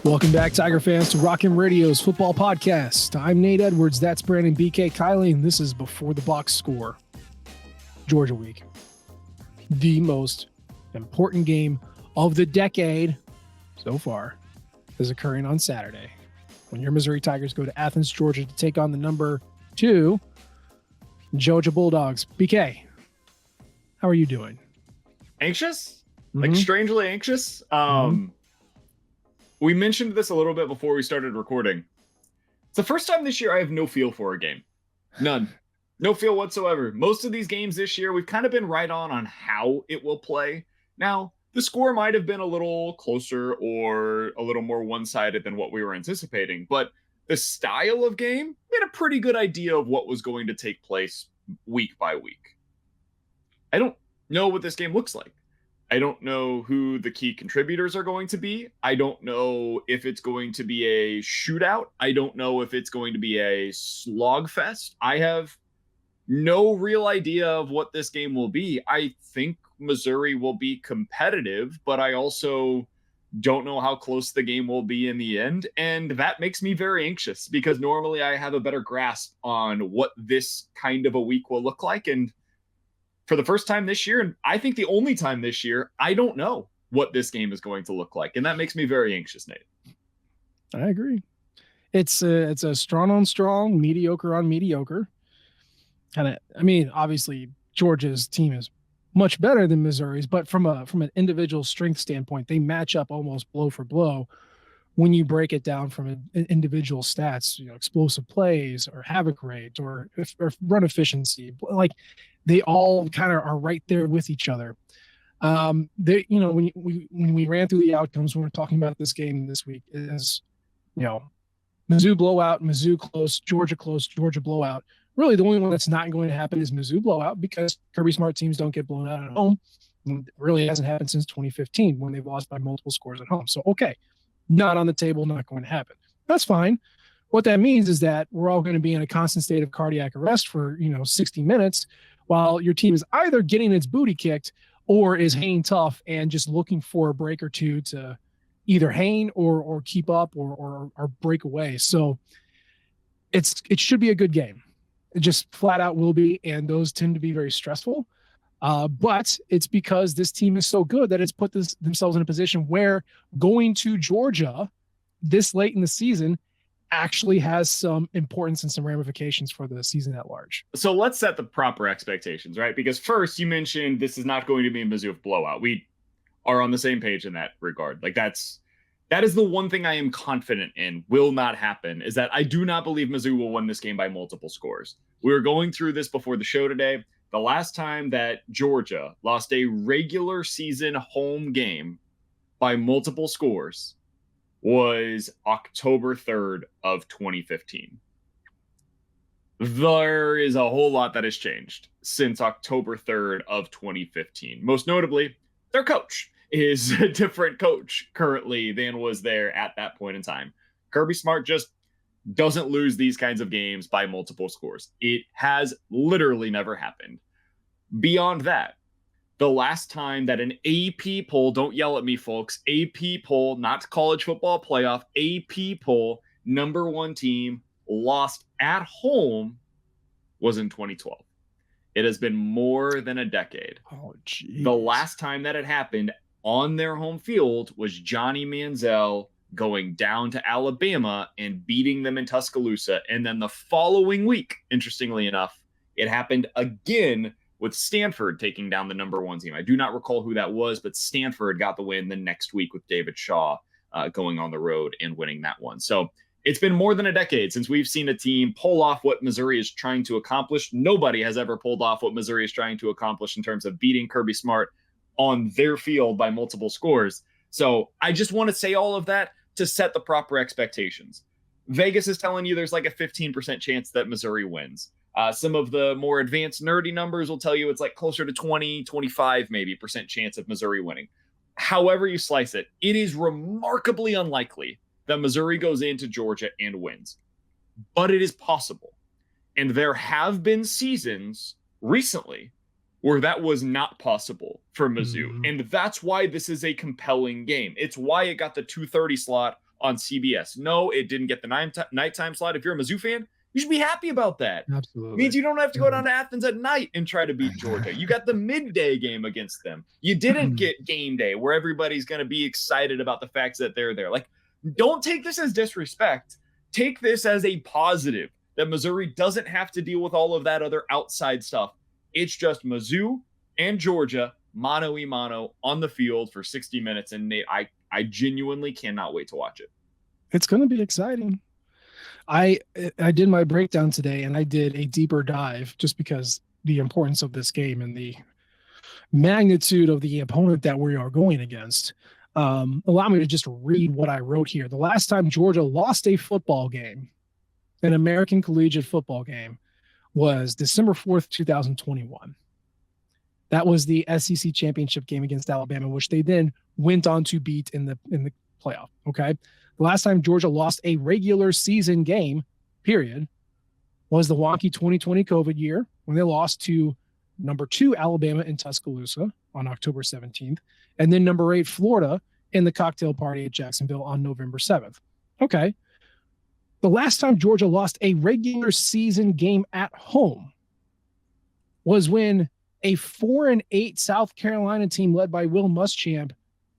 Welcome back, Tiger fans, to Rockin' Radio's football podcast. I'm Nate Edwards, that's Brandon BK Kiley, and this is Before the Box Score. Georgia Week. The most important game of the decade so far is occurring on Saturday when your Missouri Tigers go to Athens, Georgia to take on the number 2 Georgia Bulldogs. BK, how are you doing? Anxious? Like strangely anxious? We mentioned this a little bit before we started recording. It's the first time this year I have no feel for a game. None. No feel whatsoever. Most of these games this year, we've kind of been right on how it will play. Now, the score might have been a little closer or a little more one-sided than what we were anticipating, but the style of game made a pretty good idea of what was going to take place week by week. I don't know what this game looks like. I don't know who the key contributors are going to be. I don't know if it's going to be a shootout. I don't know if it's going to be a slogfest. I have no real idea of what this game will be. I think Missouri will be competitive, but I also don't know how close the game will be in the end. And that makes me very anxious because normally I have a better grasp on what this kind of a week will look like. And for the first time this year, and I think the only time this year, I don't know what this game is going to look like. And that makes me very anxious, Nate. I agree. It's a strong on strong, mediocre on mediocre. Obviously, Georgia's team is much better than Missouri's, but from an individual strength standpoint, they match up almost blow for blow when you break it down from an individual stats, explosive plays or havoc rate or run efficiency. Like, they all kind of are right there with each other. When we ran through the outcomes, when we're talking about this game this week, is Mizzou blowout, Mizzou close, Georgia blowout. Really, the only one that's not going to happen is Mizzou blowout because Kirby Smart teams don't get blown out at home. It really hasn't happened since 2015 when they've lost by multiple scores at home. So, okay, not on the table, not going to happen. That's fine. What that means is that we're all going to be in a constant state of cardiac arrest for 60 minutes while your team is either getting its booty kicked or is hanging tough and just looking for a break or two to either hang or keep up or break away. So it should be a good game. It just flat out will be, and those tend to be very stressful. But it's because this team is so good that it's put themselves in a position where going to Georgia this late in the season actually has some importance and some ramifications for the season at large. So let's set the proper expectations, right? Because first you mentioned this is not going to be a Mizzou blowout. We are on the same page in that regard. Like that is the one thing I am confident in will not happen, is that I do not believe Mizzou will win this game by multiple scores. We were going through this before the show today. The last time that Georgia lost a regular season home game by multiple scores was October 3rd of 2015. There is a whole lot that has changed since October 3rd of 2015. Most notably, their coach is a different coach currently than was there at that point in time. Kirby Smart just doesn't lose these kinds of games by multiple scores. It has literally never happened. Beyond that, the last time that an AP poll, don't yell at me, folks, AP poll, not college football playoff, AP poll, number 1 team lost at home was in 2012. It has been more than a decade. Oh, geez. The last time that it happened on their home field was Johnny Manziel going down to Alabama and beating them in Tuscaloosa. And then the following week, interestingly enough, it happened again with Stanford taking down the number 1 team. I do not recall who that was, but Stanford got the win the next week with David Shaw going on the road and winning that one. So it's been more than a decade since we've seen a team pull off what Missouri is trying to accomplish. Nobody has ever pulled off what Missouri is trying to accomplish in terms of beating Kirby Smart on their field by multiple scores. So I just want to say all of that to set the proper expectations. Vegas is telling you there's like a 15% chance that Missouri wins. Some of the more advanced nerdy numbers will tell you it's like closer to 20, 25 maybe % chance of Missouri winning. However you slice it, it is remarkably unlikely that Missouri goes into Georgia and wins. But it is possible. And there have been seasons recently where that was not possible for Mizzou. And that's why this is a compelling game. It's why it got the 2:30 slot on CBS. No, it didn't get the nighttime slot. If you're a Mizzou fan, you should be happy about that. Absolutely. It means you don't have to go down to Athens at night and try to beat Georgia. You got the midday game against them. You didn't get game day where everybody's going to be excited about the fact that they're there. Like, don't take this as disrespect. Take this as a positive that Missouri doesn't have to deal with all of that other outside stuff. It's just Mizzou and Georgia mano-a-mano on the field for 60 minutes. And Nate, I genuinely cannot wait to watch it. It's going to be exciting. I did my breakdown today, and I did a deeper dive just because the importance of this game and the magnitude of the opponent that we are going against. Allow me to just read what I wrote here. The last time Georgia lost a football game, an American collegiate football game, was December 4th, 2021. That was the SEC championship game against Alabama, which they then went on to beat in the playoff. Okay. The last time Georgia lost a regular season game, period, was the wonky 2020 COVID year when they lost to number 2 Alabama in Tuscaloosa on October 17th, and then number 8 Florida in the cocktail party at Jacksonville on November 7th. Okay. The last time Georgia lost a regular season game at home was when a 4-8 South Carolina team led by Will Muschamp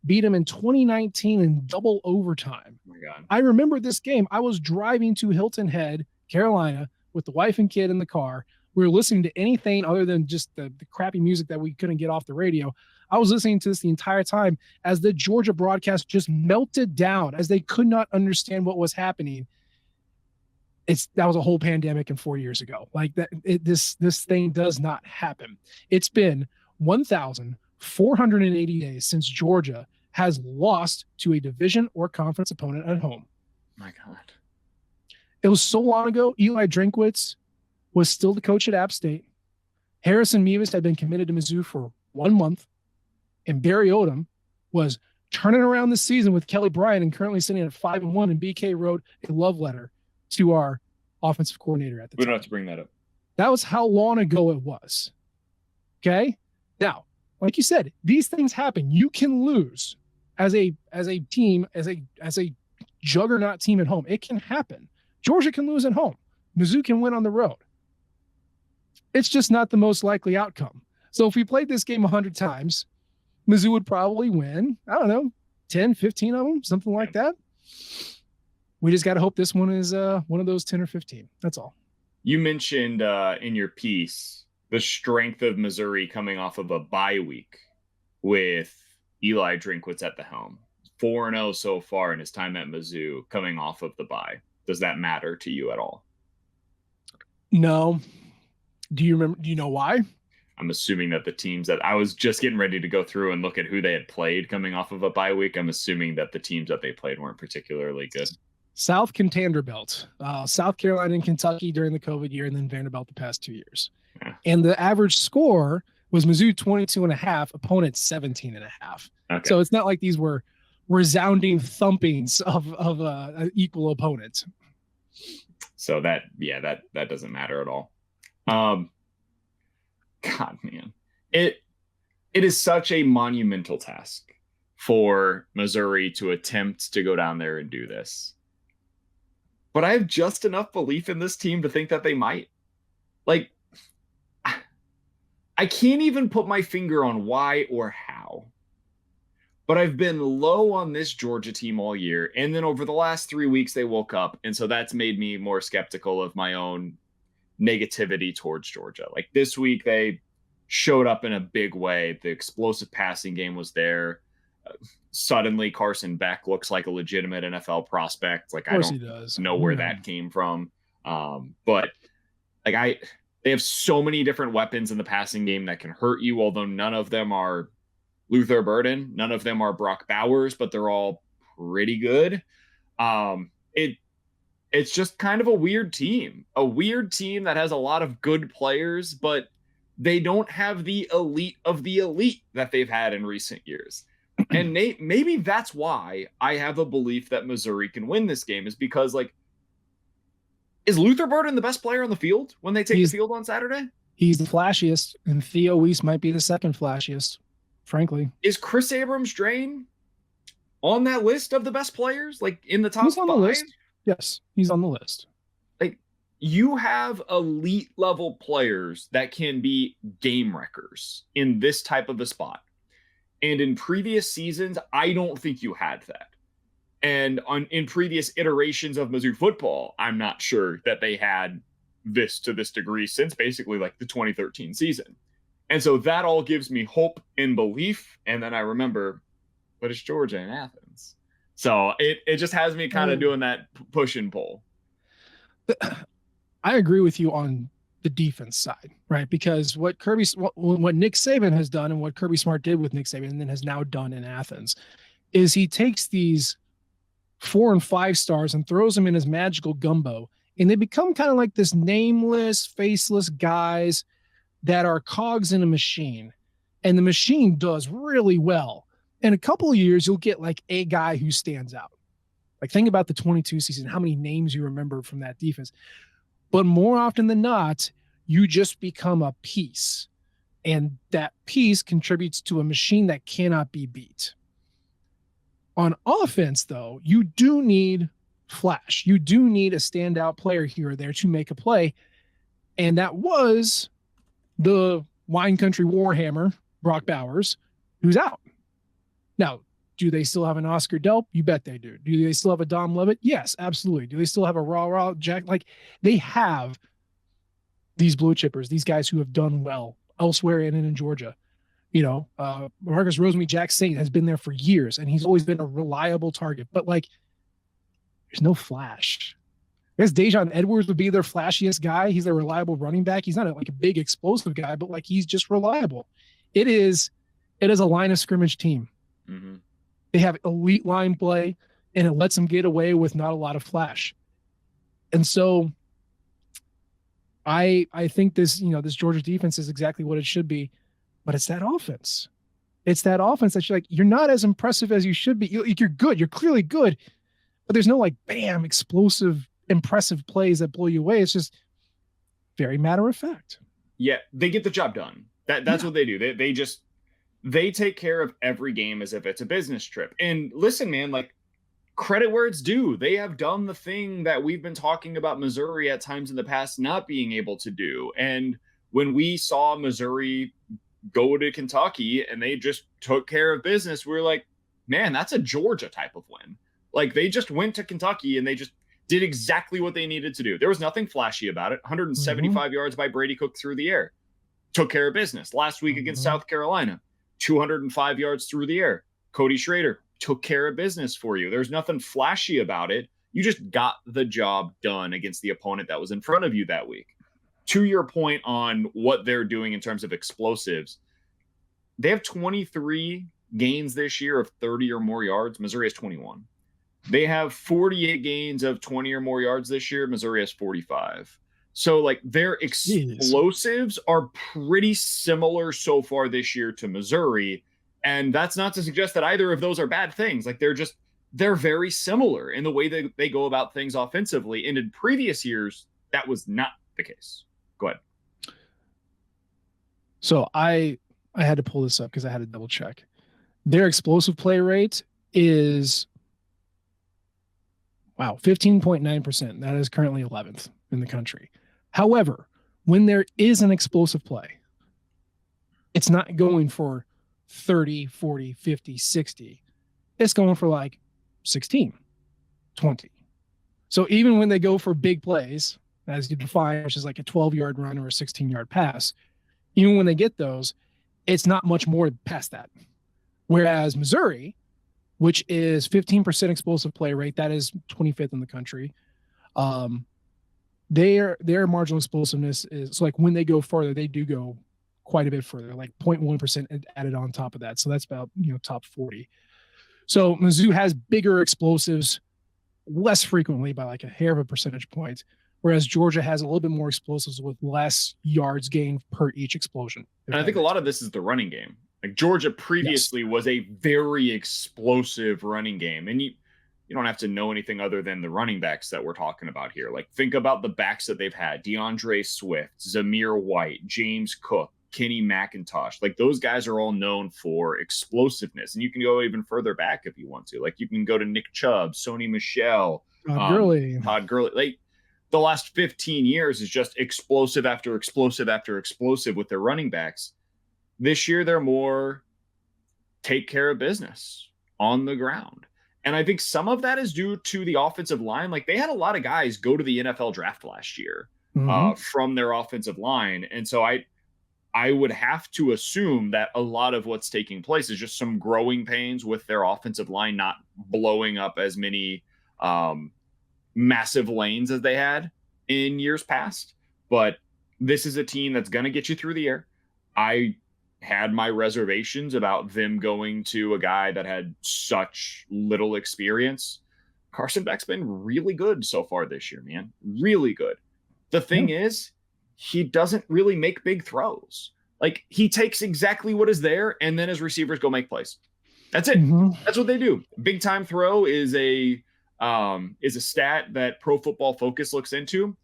beat them in 2019 in double overtime. Oh my God. I remember this game. I was driving to Hilton Head, Carolina, with the wife and kid in the car. We were listening to anything other than just the crappy music that we couldn't get off the radio. I was listening to this the entire time as the Georgia broadcast just melted down as they could not understand what was happening. That was a whole pandemic and 4 years ago. Like that, this thing does not happen. It's been 1,480 days since Georgia has lost to a division or conference opponent at home. My God. It was so long ago. Eli Drinkwitz was still the coach at App State. Harrison Mevis had been committed to Mizzou for 1 month. And Barry Odom was turning around the season with Kelly Bryant and currently sitting at 5-1. And BK wrote a love letter to our offensive coordinator at the time. We don't have to bring that up. That was how long ago it was. Okay. Now, like you said, these things happen. You can lose as a team, as a juggernaut team at home. It can happen. Georgia can lose at home. Mizzou can win on the road. It's just not the most likely outcome. So if we played this game 100 times, Mizzou would probably win, I don't know, 10, 15 of them, something like that. We just got to hope this one is one of those 10 or 15. That's all. You mentioned in your piece the strength of Missouri coming off of a bye week with Eli Drinkwitz at the helm. 4-0 so far in his time at Mizzou coming off of the bye. Does that matter to you at all? No. Do you know why? I'm assuming that the teams that I was just getting ready to go through and look at who they had played coming off of a bye week. I'm assuming that the teams that they played weren't particularly good. South Contender Belt, South Carolina and Kentucky during the COVID year, and then Vanderbilt the past 2 years. Yeah. And the average score was Mizzou 22.5, opponent 17.5. Okay. So it's not like these were resounding thumpings of equal opponents. So that doesn't matter at all. God, man, it is such a monumental task for Missouri to attempt to go down there and do this. But I have just enough belief in this team to think that they might. Like, I can't even put my finger on why or how. But I've been low on this Georgia team all year. And then over the last 3 weeks, they woke up. And so that's made me more skeptical of my own negativity towards Georgia. Like this week, they showed up in a big way. The explosive passing game was there. Suddenly, Carson Beck looks like a legitimate NFL prospect. Like I don't know where that came from. But like they have so many different weapons in the passing game that can hurt you, although none of them are Luther Burden. None of them are Brock Bowers, but they're all pretty good. It's just kind of a weird team that has a lot of good players, but they don't have the elite of the elite that they've had in recent years. And Nate, maybe that's why I have a belief that Missouri can win this game, is because, like, is Luther Burden the best player on the field when they take the field on Saturday? He's the flashiest, and Theo Weiss might be the second flashiest, frankly. Is Chris Abrams-Drain on that list of the best players, like in the top He's on the 5. list. Yes, he's on the list. Like, you have elite level players that can be game wreckers in this type of a spot. And in previous seasons, I don't think you had that. And in previous iterations of Mizzou football, I'm not sure that they had this to this degree since basically like the 2013 season. And so that all gives me hope and belief. And then I remember, but it's Georgia and Athens. So it just has me kind of doing that push and pull. I agree with you on the defense side, right? Because what Nick Saban has done and what Kirby Smart did with Nick Saban and then has now done in Athens is he takes these 4 and 5 stars and throws them in his magical gumbo, and they become kind of like this nameless, faceless guys that are cogs in a machine, and the machine does really well. In a couple of years, you'll get like a guy who stands out. Like, think about the 22 season, how many names you remember from that defense. But more often than not, you just become a piece, and that piece contributes to a machine that cannot be beat. On offense, though, you do need flash. You do need a standout player here or there to make a play. And that was the wine country warhammer, Brock Bowers, who's out. Now, do they still have an Oscar Delp? You bet they do. Do they still have a Dom Levitt? Yes, absolutely. Do they still have a raw Jack? Like, they have these blue chippers, these guys who have done well elsewhere and in Georgia. You know, Marcus Rosemy-Jacksaint has been there for years, and he's always been a reliable target. But, like, there's no flash. I guess Dejon Edwards would be their flashiest guy. He's a reliable running back. He's not a big explosive guy, but, like, he's just reliable. It is a line of scrimmage team. Mm-hmm. They have elite line play, and it lets them get away with not a lot of flash. And so I think this Georgia defense is exactly what it should be. But it's that offense. It's that offense that you're not as impressive as you should be. You're good. You're clearly good. But there's no like, bam, explosive, impressive plays that blow you away. It's just very matter of fact. Yeah, they get the job done. That's what they do. They take care of every game as if it's a business trip. And listen, man, like, credit where it's due. They have done the thing that we've been talking about Missouri at times in the past not being able to do. And when we saw Missouri go to Kentucky and they just took care of business, we were like, man, that's a Georgia type of win. Like, they just went to Kentucky and they just did exactly what they needed to do. There was nothing flashy about it. 175 yards by Brady Cook through the air. Took care of business. Last week against South Carolina, 205 yards through the air. Cody Schrader took care of business for you. There's nothing flashy about it. You just got the job done against the opponent that was in front of you that week. To your point on what they're doing in terms of explosives, they have 23 gains this year of 30 or more yards. Missouri has 21. They have 48 gains of 20 or more yards this year. Missouri has 45. So, like, their explosives are pretty similar so far this year to Missouri. And that's not to suggest that either of those are bad things. Like, they're very similar in the way that they go about things offensively. And in previous years, that was not the case. Go ahead. So I had to pull this up because I had to double check. Their explosive play rate is 15.9%. That is currently 11th in the country. However, when there is an explosive play, it's not going for 30, 40, 50, 60. It's going for like 16, 20. So even when they go for big plays, as you define, which is like a 12-yard run or a 16-yard pass, even when they get those, it's not much more past that. Whereas Missouri, which is 15% explosive play rate, that is 25th in the country. Their marginal explosiveness is so, like, when they go further, they do go quite a bit further, like 0.1% added on top of that. So that's about, top 40. So Mizzou has bigger explosives less frequently by like a hair of a percentage point, whereas Georgia has a little bit more explosives with less yards gained per each explosion. And I think a lot of this is the running game. Like, Georgia previously was a very explosive running game. And you don't have to know anything other than the running backs that we're talking about here. Like, think about the backs that they've had: DeAndre Swift, Zamir White, James Cook, Kenny McIntosh. Like those guys are all known for explosiveness. And you can go even further back if you want to. Like you can go to Nick Chubb, Sony Michel, Todd Gurley. Like the last 15 years is just explosive after explosive after explosive with their running backs. This year, they're more take care of business on the ground. And I think some of that is due to the offensive line. Like they had a lot of guys go to the NFL draft last year from their offensive line. And so I would have to assume that a lot of what's taking place is just some growing pains with their offensive line not blowing up as many massive lanes as they had in years past. But this is a team that's going to get you through the air. I had my reservations about them going to a guy that had such little experience. Carson Beck's been really good so far this year, man. Really good. The thing is, he doesn't really make big throws. Like he takes exactly what is there, and then his receivers go make plays. That's it. That's what they do. Big time throw is a stat that Pro Football Focus looks into.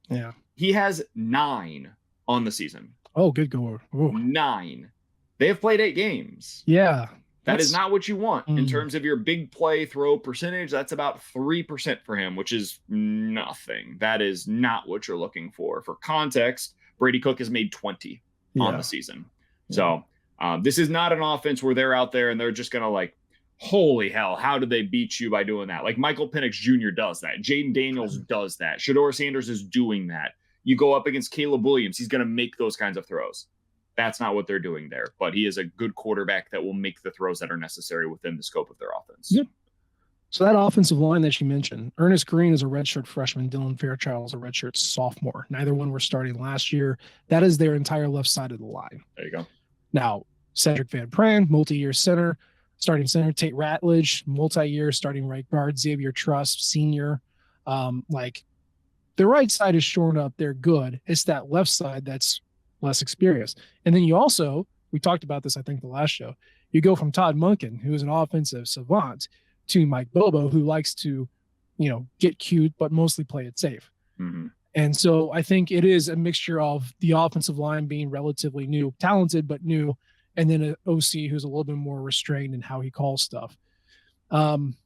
Yeah. He has 9 on the season. Oh, good goal. 9. They have played 8 games. Yeah. That is not what you want in terms of your big play throw percentage. That's about 3% for him, which is nothing. That is not what you're looking for. For context, Brady Cook has made 20 on the season. So this is not an offense where they're out there and they're just going to like, holy hell, how did they beat you by doing that? Like Michael Penix Jr. does that. Jaden Daniels does that. Shador Sanders is doing that. You go up against Caleb Williams, he's going to make those kinds of throws. That's not what they're doing there, but he is a good quarterback that will make the throws that are necessary within the scope of their offense. Yep. So that offensive line that you mentioned, Ernest Green is a redshirt freshman. Dylan Fairchild is a redshirt sophomore. Neither one were starting last year. That is their entire left side of the line. There you go. Now, Cedric Van Pran, multi-year center, starting center. Tate Ratledge, multi-year starting right guard. Xavier Truss, senior. Like the right side is shorn up. They're good. It's that left side that's less experienced. And then you also, we talked about this, I think, the last show, you go from Todd Monken, who is an offensive savant, to Mike Bobo, who likes to, get cute, but mostly play it safe. And so I think it is a mixture of the offensive line being relatively new, talented, but new, and then an OC who's a little bit more restrained in how he calls stuff. Man,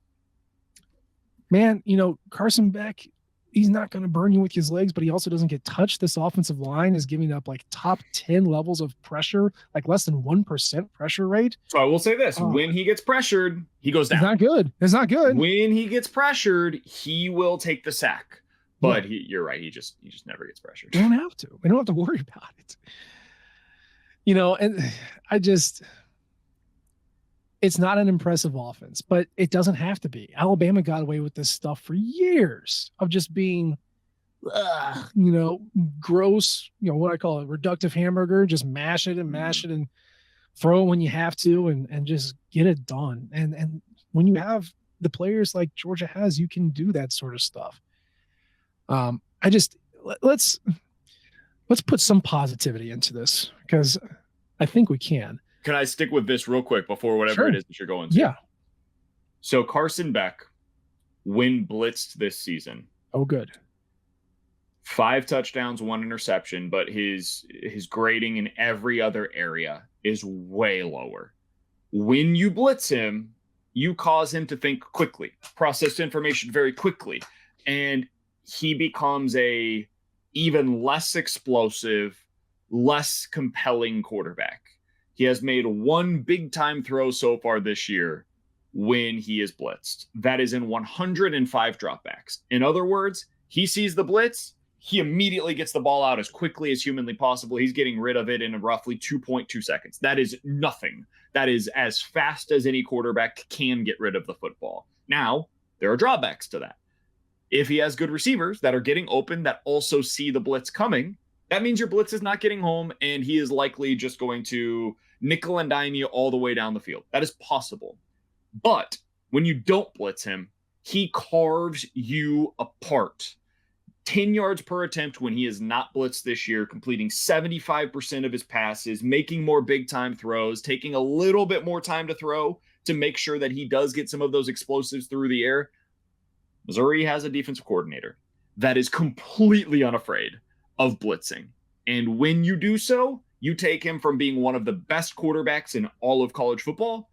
Carson Beck, he's not going to burn you with his legs, but he also doesn't get touched. This offensive line is giving up like top 10 levels of pressure, like less than 1% pressure rate. So I will say this, when he gets pressured, he goes down. It's not good. When he gets pressured, he will take the sack. But you're right. He just never gets pressured. We don't have to. We don't have to worry about it. And it's not an impressive offense, but it doesn't have to be. Alabama got away with this stuff for years of just being, gross, what I call a reductive hamburger, just mash it and throw it when you have to and just get it done. And when you have the players like Georgia has, you can do that sort of stuff. Let's put some positivity into this because I think we can. Can I stick with this real quick before whatever it is that you're going to? Yeah. So Carson Beck, when blitzed this season. Oh, good. 5 touchdowns, 1 interception, but his grading in every other area is way lower. When you blitz him, you cause him to think quickly, process information very quickly, and he becomes a even less explosive, less compelling quarterback. He has made 1 big-time throw so far this year when he is blitzed. That is in 105 dropbacks. In other words, he sees the blitz, he immediately gets the ball out as quickly as humanly possible. He's getting rid of it in roughly 2.2 seconds. That is nothing. That is as fast as any quarterback can get rid of the football. Now, there are drawbacks to that. If he has good receivers that are getting open that also see the blitz coming, that means your blitz is not getting home, and he is likely just going to nickel and dime you all the way down the field. That is possible. But when you don't blitz him, he carves you apart. 10 yards per attempt when he is not blitzed this year, completing 75% of his passes, making more big-time throws, taking a little bit more time to throw to make sure that he does get some of those explosives through the air. Missouri has a defensive coordinator that is completely unafraid of blitzing. And when you do so, You take him from being one of the best quarterbacks in all of college football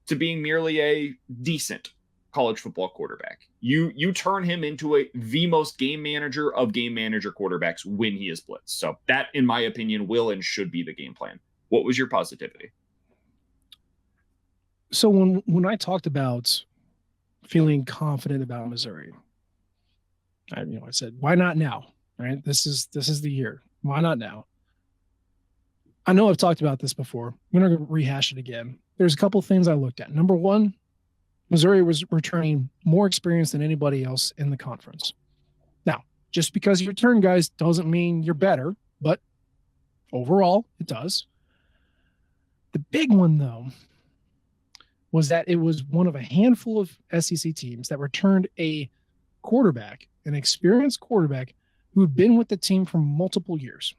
to being merely a decent college football quarterback. You turn him into the most game manager of game manager quarterbacks when he is blitzed. So that, in my opinion, will and should be the game plan. What was your positivity? So when I talked about feeling confident about Missouri, I said, why not now? Right? This is the year. Why not now? I know I've talked about this before. I'm going to rehash it again. There's a couple of things I looked at. Number one, Missouri was returning more experience than anybody else in the conference. Now, just because you return guys doesn't mean you're better, but overall, it does. The big one, though, was that it was one of a handful of SEC teams that returned a quarterback, an experienced quarterback who had been with the team for multiple years.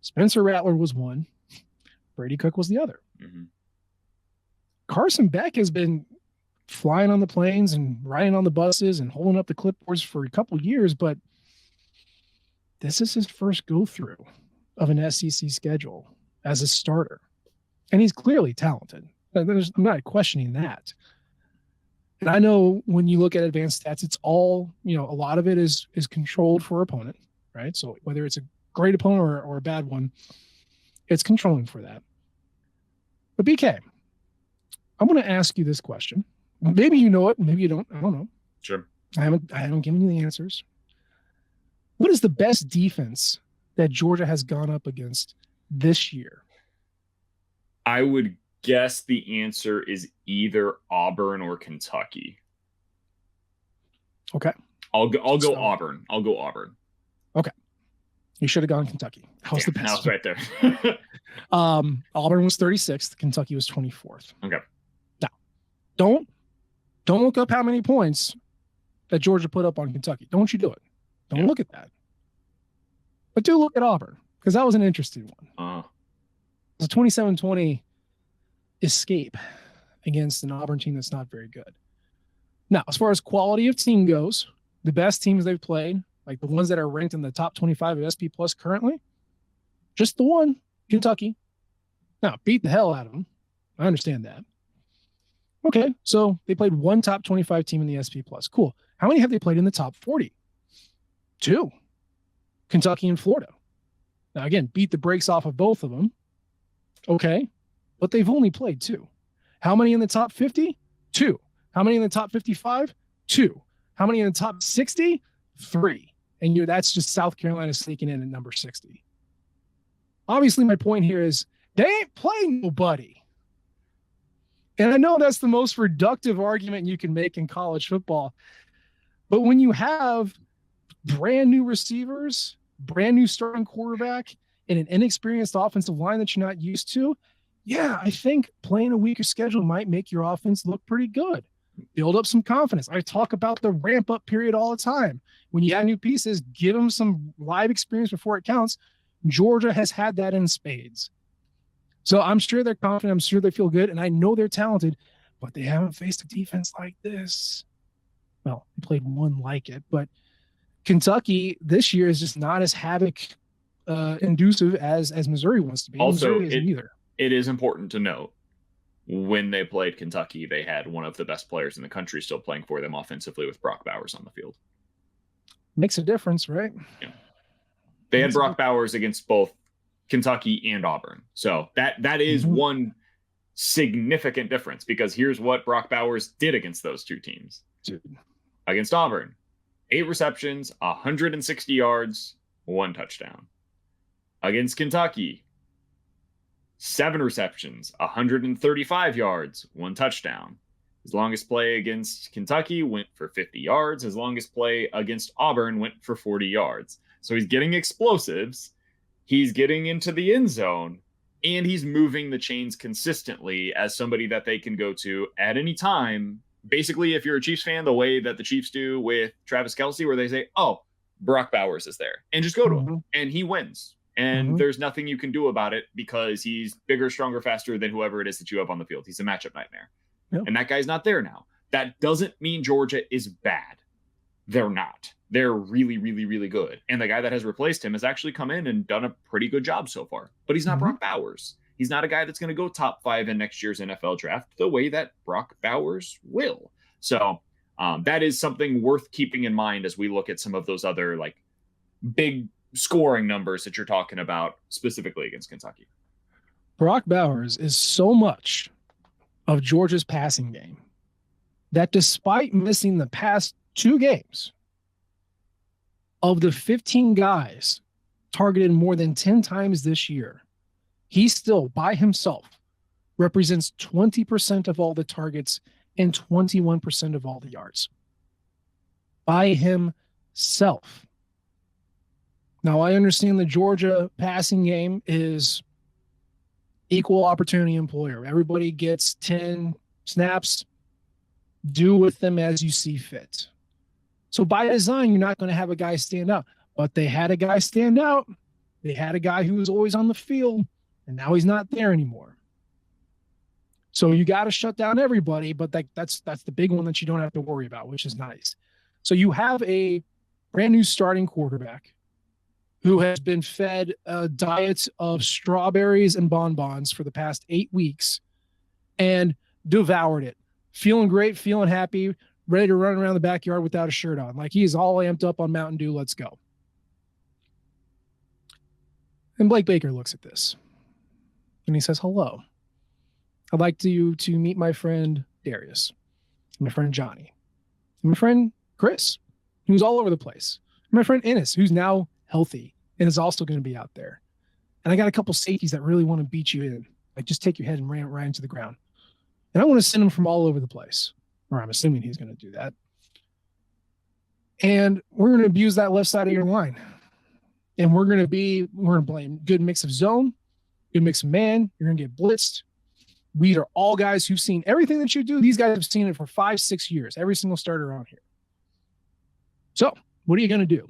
Spencer Rattler was one. Brady Cook was the other. Mm-hmm. Carson Beck has been flying on the planes and riding on the buses and holding up the clipboards for a couple of years, but this is his first go-through of an SEC schedule as a starter. And he's clearly talented. I'm not questioning that. And I know when you look at advanced stats, it's all, a lot of it is controlled for opponent, right? So whether it's a great opponent or a bad one, it's controlling for that. But BK, I'm going to ask you this question. Maybe you know it, maybe you don't. I don't know. Sure. I haven't given you the answers. What is the best defense that Georgia has gone up against this year? I would guess the answer is either Auburn or Kentucky. Okay. I'll go Auburn. I'll go Auburn. Okay. You should have gone Kentucky. That was the best. That was right there. Auburn was 36th. Kentucky was 24th. Okay. Now, don't look up how many points that Georgia put up on Kentucky. Don't you do it. Don't look at that. But do look at Auburn, because that was an interesting one. It was a 27-20 escape against an Auburn team that's not very good. Now, as far as quality of team goes, the best teams they've played, like the ones that are ranked in the top 25 of SP Plus currently, just the one, Kentucky. Now, beat the hell out of them. I understand that. Okay, so they played one top 25 team in the SP Plus. Cool. How many have they played in the top 40? 2. Kentucky and Florida. Now, again, beat the brakes off of both of them. Okay, but they've only played 2. How many in the top 50? 2. How many in the top 55? 2. How many in the top 60? 3. And that's just South Carolina sneaking in at number 60. Obviously, my point here is they ain't playing nobody. And I know that's the most reductive argument you can make in college football. But when you have brand new receivers, brand new starting quarterback, and an inexperienced offensive line that you're not used to, I think playing a weaker schedule might make your offense look pretty good. Build up some confidence. I talk about the ramp-up period all the time. When you add new pieces, give them some live experience before it counts. Georgia has had that in spades. So I'm sure they're confident. I'm sure they feel good. And I know they're talented, but they haven't faced a defense like this. Well, they played one like it, but Kentucky this year is just not as havoc-inducive as Missouri wants to be. Also, Missouri isn't either. It is important to note, when they played Kentucky, they had one of the best players in the country still playing for them offensively with Brock Bowers on the field. Makes a difference, right? Yeah. They had Brock Bowers against both Kentucky and Auburn. So that is one significant difference, because here's what Brock Bowers did against those two teams. Dude. Against Auburn, 8 receptions, 160 yards, 1 touchdown. Against Kentucky, 7 receptions, 135 yards, 1 touchdown. His longest play against Kentucky went for 50 yards. His longest play against Auburn went for 40 yards. So he's getting explosives. He's getting into the end zone, and he's moving the chains consistently as somebody that they can go to at any time. Basically, if you're a Chiefs fan, the way that the Chiefs do with Travis Kelce, where they say, oh, Brock Bowers is there, and just go to him, and he wins. And there's nothing you can do about it, because he's bigger, stronger, faster than whoever it is that you have on the field. He's a matchup nightmare. Yep. And that guy's not there now. That doesn't mean Georgia is bad. they're not. They're really, really, really good. And the guy that has replaced him has actually come in and done a pretty good job so far. But he's not Mhm. Brock Bowers. He's not a guy that's going to go top 5 in next year's NFL draft the way that Brock Bowers will. So that is something worth keeping in mind as we look at some of those other like big scoring numbers that you're talking about specifically against Kentucky. Brock Bowers is so much of Georgia's passing game that despite missing the past 2 games, of the 15 guys targeted more than 10 times this year, he still by himself represents 20% of all the targets and 21% of all the yards. By himself. Now, I understand the Georgia passing game is equal opportunity employer. Everybody gets 10 snaps. Do with them as you see fit. So by design, you're not going to have a guy stand out. But they had a guy stand out. They had a guy who was always on the field, and now he's not there anymore. So you got to shut down everybody, but that's the big one that you don't have to worry about, which is nice. So you have a brand new starting quarterback who has been fed a diet of strawberries and bonbons for the past 8 weeks and devoured it. Feeling great, feeling happy, ready to run around the backyard without a shirt on. Like he's all amped up on Mountain Dew. Let's go. And Blake Baker looks at this and he says, hello. I'd like to meet my friend Darius, my friend Johnny, my friend Chris, who's all over the place, my friend Ennis, who's now healthy and is also going to be out there. And I got a couple safeties that really want to beat you in. Like just take your head and ram it right into the ground. And I want to send them from all over the place. Or I'm assuming he's going to do that. And we're going to abuse that left side of your line. And we're going to blame good mix of zone, good mix of man. You're going to get blitzed. We are all guys who've seen everything that you do. These guys have seen it for 5-6 years, every single starter around here. So what are you going to do?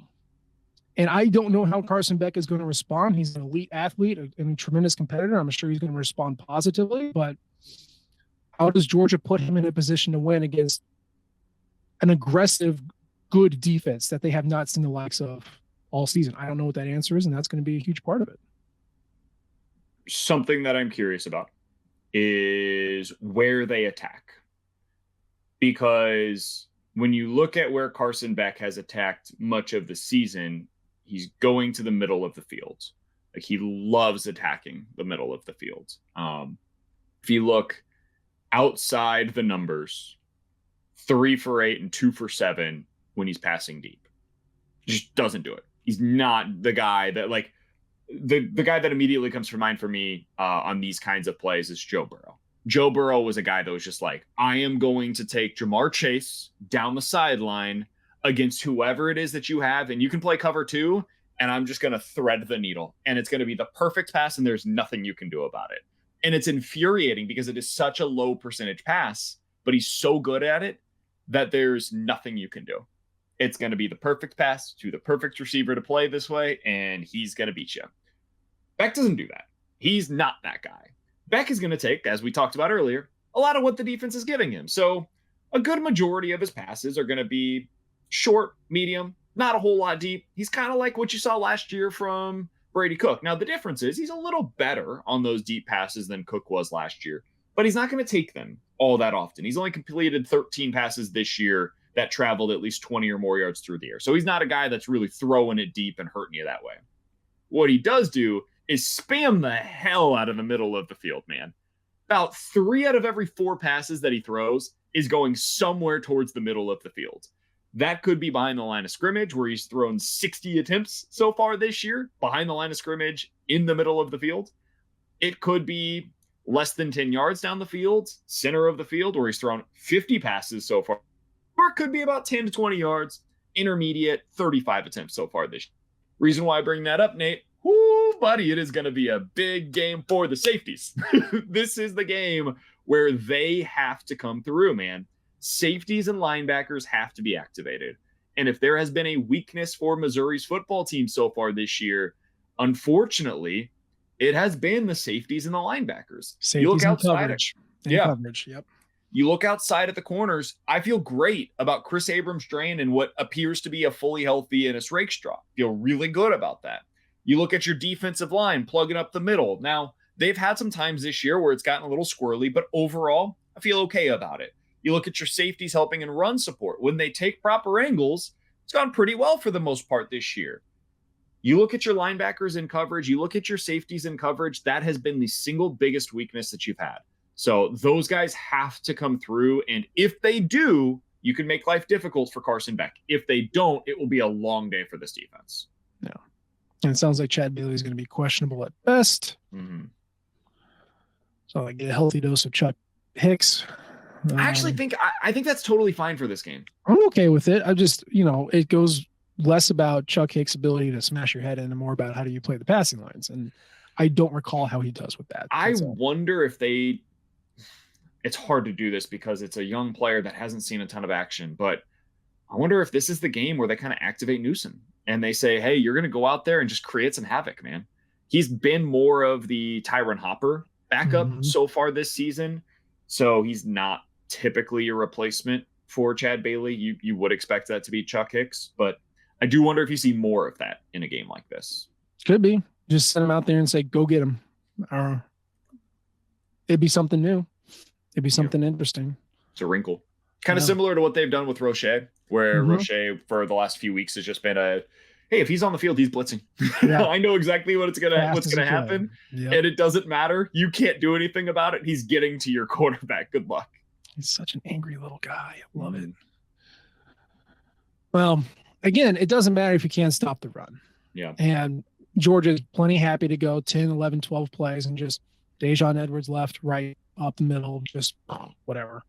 And I don't know how Carson Beck is going to respond. He's an elite athlete and a tremendous competitor. I'm sure he's going to respond positively, but how does Georgia put him in a position to win against an aggressive, good defense that they have not seen the likes of all season? I don't know what that answer is, and that's going to be a huge part of it. Something that I'm curious about is where they attack. Because when you look at where Carson Beck has attacked much of the season, he's going to the middle of the field. Like he loves attacking the middle of the field. If you look outside the numbers, 3 for 8 and 2 for 7 when he's passing deep. Just doesn't do it. He's not the guy that like the guy that immediately comes to mind for me on these kinds of plays is Joe Burrow. Joe Burrow was a guy that was just like, I am going to take Jamar Chase down the sideline against whoever it is that you have, and you can play cover 2, and I'm just going to thread the needle, and it's going to be the perfect pass, and there's nothing you can do about it. And it's infuriating because it is such a low percentage pass, but he's so good at it that there's nothing you can do. It's going to be the perfect pass to the perfect receiver to play this way, and he's going to beat you. Beck doesn't do that. He's not that guy. Beck is going to take, as we talked about earlier, a lot of what the defense is giving him. So a good majority of his passes are going to be short, medium, not a whole lot deep. He's kind of like what you saw last year from Brady Cook. Now, the difference is he's a little better on those deep passes than Cook was last year, but he's not going to take them all that often. He's only completed 13 passes this year that traveled at least 20 or more yards through the air. So he's not a guy that's really throwing it deep and hurting you that way. What he does do is spam the hell out of the middle of the field, man. About 3 out of every 4 passes that he throws is going somewhere towards the middle of the field. That could be behind the line of scrimmage, where he's thrown 60 attempts so far this year, behind the line of scrimmage in the middle of the field. It could be less than 10 yards down the field, center of the field, where he's thrown 50 passes so far. Or it could be about 10 to 20 yards, intermediate, 35 attempts so far this year. Reason why I bring that up, Nate, whoo, buddy, it is going to be a big game for the safeties. This is the game where they have to come through, man. Safeties and linebackers have to be activated. And if there has been a weakness for Missouri's football team so far this year, unfortunately, it has been the safeties and the linebackers. Safeties and coverage. Yeah. Coverage, yep. You look outside at the corners. I feel great about Chris Abrams-Drain and what appears to be a fully healthy Ennis Rakestraw. Feel really good about that. You look at your defensive line, plugging up the middle. Now, they've had some times this year where it's gotten a little squirrely, but overall, I feel okay about it. You look at your safeties helping in run support. When they take proper angles, it's gone pretty well for the most part this year. You look at your linebackers in coverage, you look at your safeties in coverage, that has been the single biggest weakness that you've had. So those guys have to come through, and if they do, you can make life difficult for Carson Beck. If they don't, it will be a long day for this defense. Yeah. And it sounds like Chad Bailey is going to be questionable at best. Mm-hmm. So I get a healthy dose of Chuck Hicks. I actually think I think that's totally fine for this game. I'm okay with it. I just, it goes less about Chuck Hicks' ability to smash your head in and more about how do you play the passing lines. And I don't recall how he does with that. I wonder if it's hard to do this because it's a young player that hasn't seen a ton of action, but I wonder if this is the game where they kind of activate Newsom and they say, hey, you're going to go out there and just create some havoc, man. He's been more of the Tyron Hopper backup so far this season. So he's not typically a replacement for Chad Bailey. You would expect that to be Chuck Hicks, but I do wonder if you see more of that in a game like this. Could be. Just send him out there and say, go get him. It'd be something new. It'd be something interesting. It's a wrinkle. Kind of similar to what they've done with Roche, where Roche for the last few weeks has just been hey, if he's on the field, he's blitzing. Yeah. I know exactly what's gonna happen. Yep. And it doesn't matter. You can't do anything about it. He's getting to your quarterback. Good luck. He's such an angry little guy. I love it. Well, again, it doesn't matter if you can't stop the run. Yeah. And Georgia's plenty happy to go 10, 11, 12 plays and just Dejon Edwards left, right, up the middle, just whatever.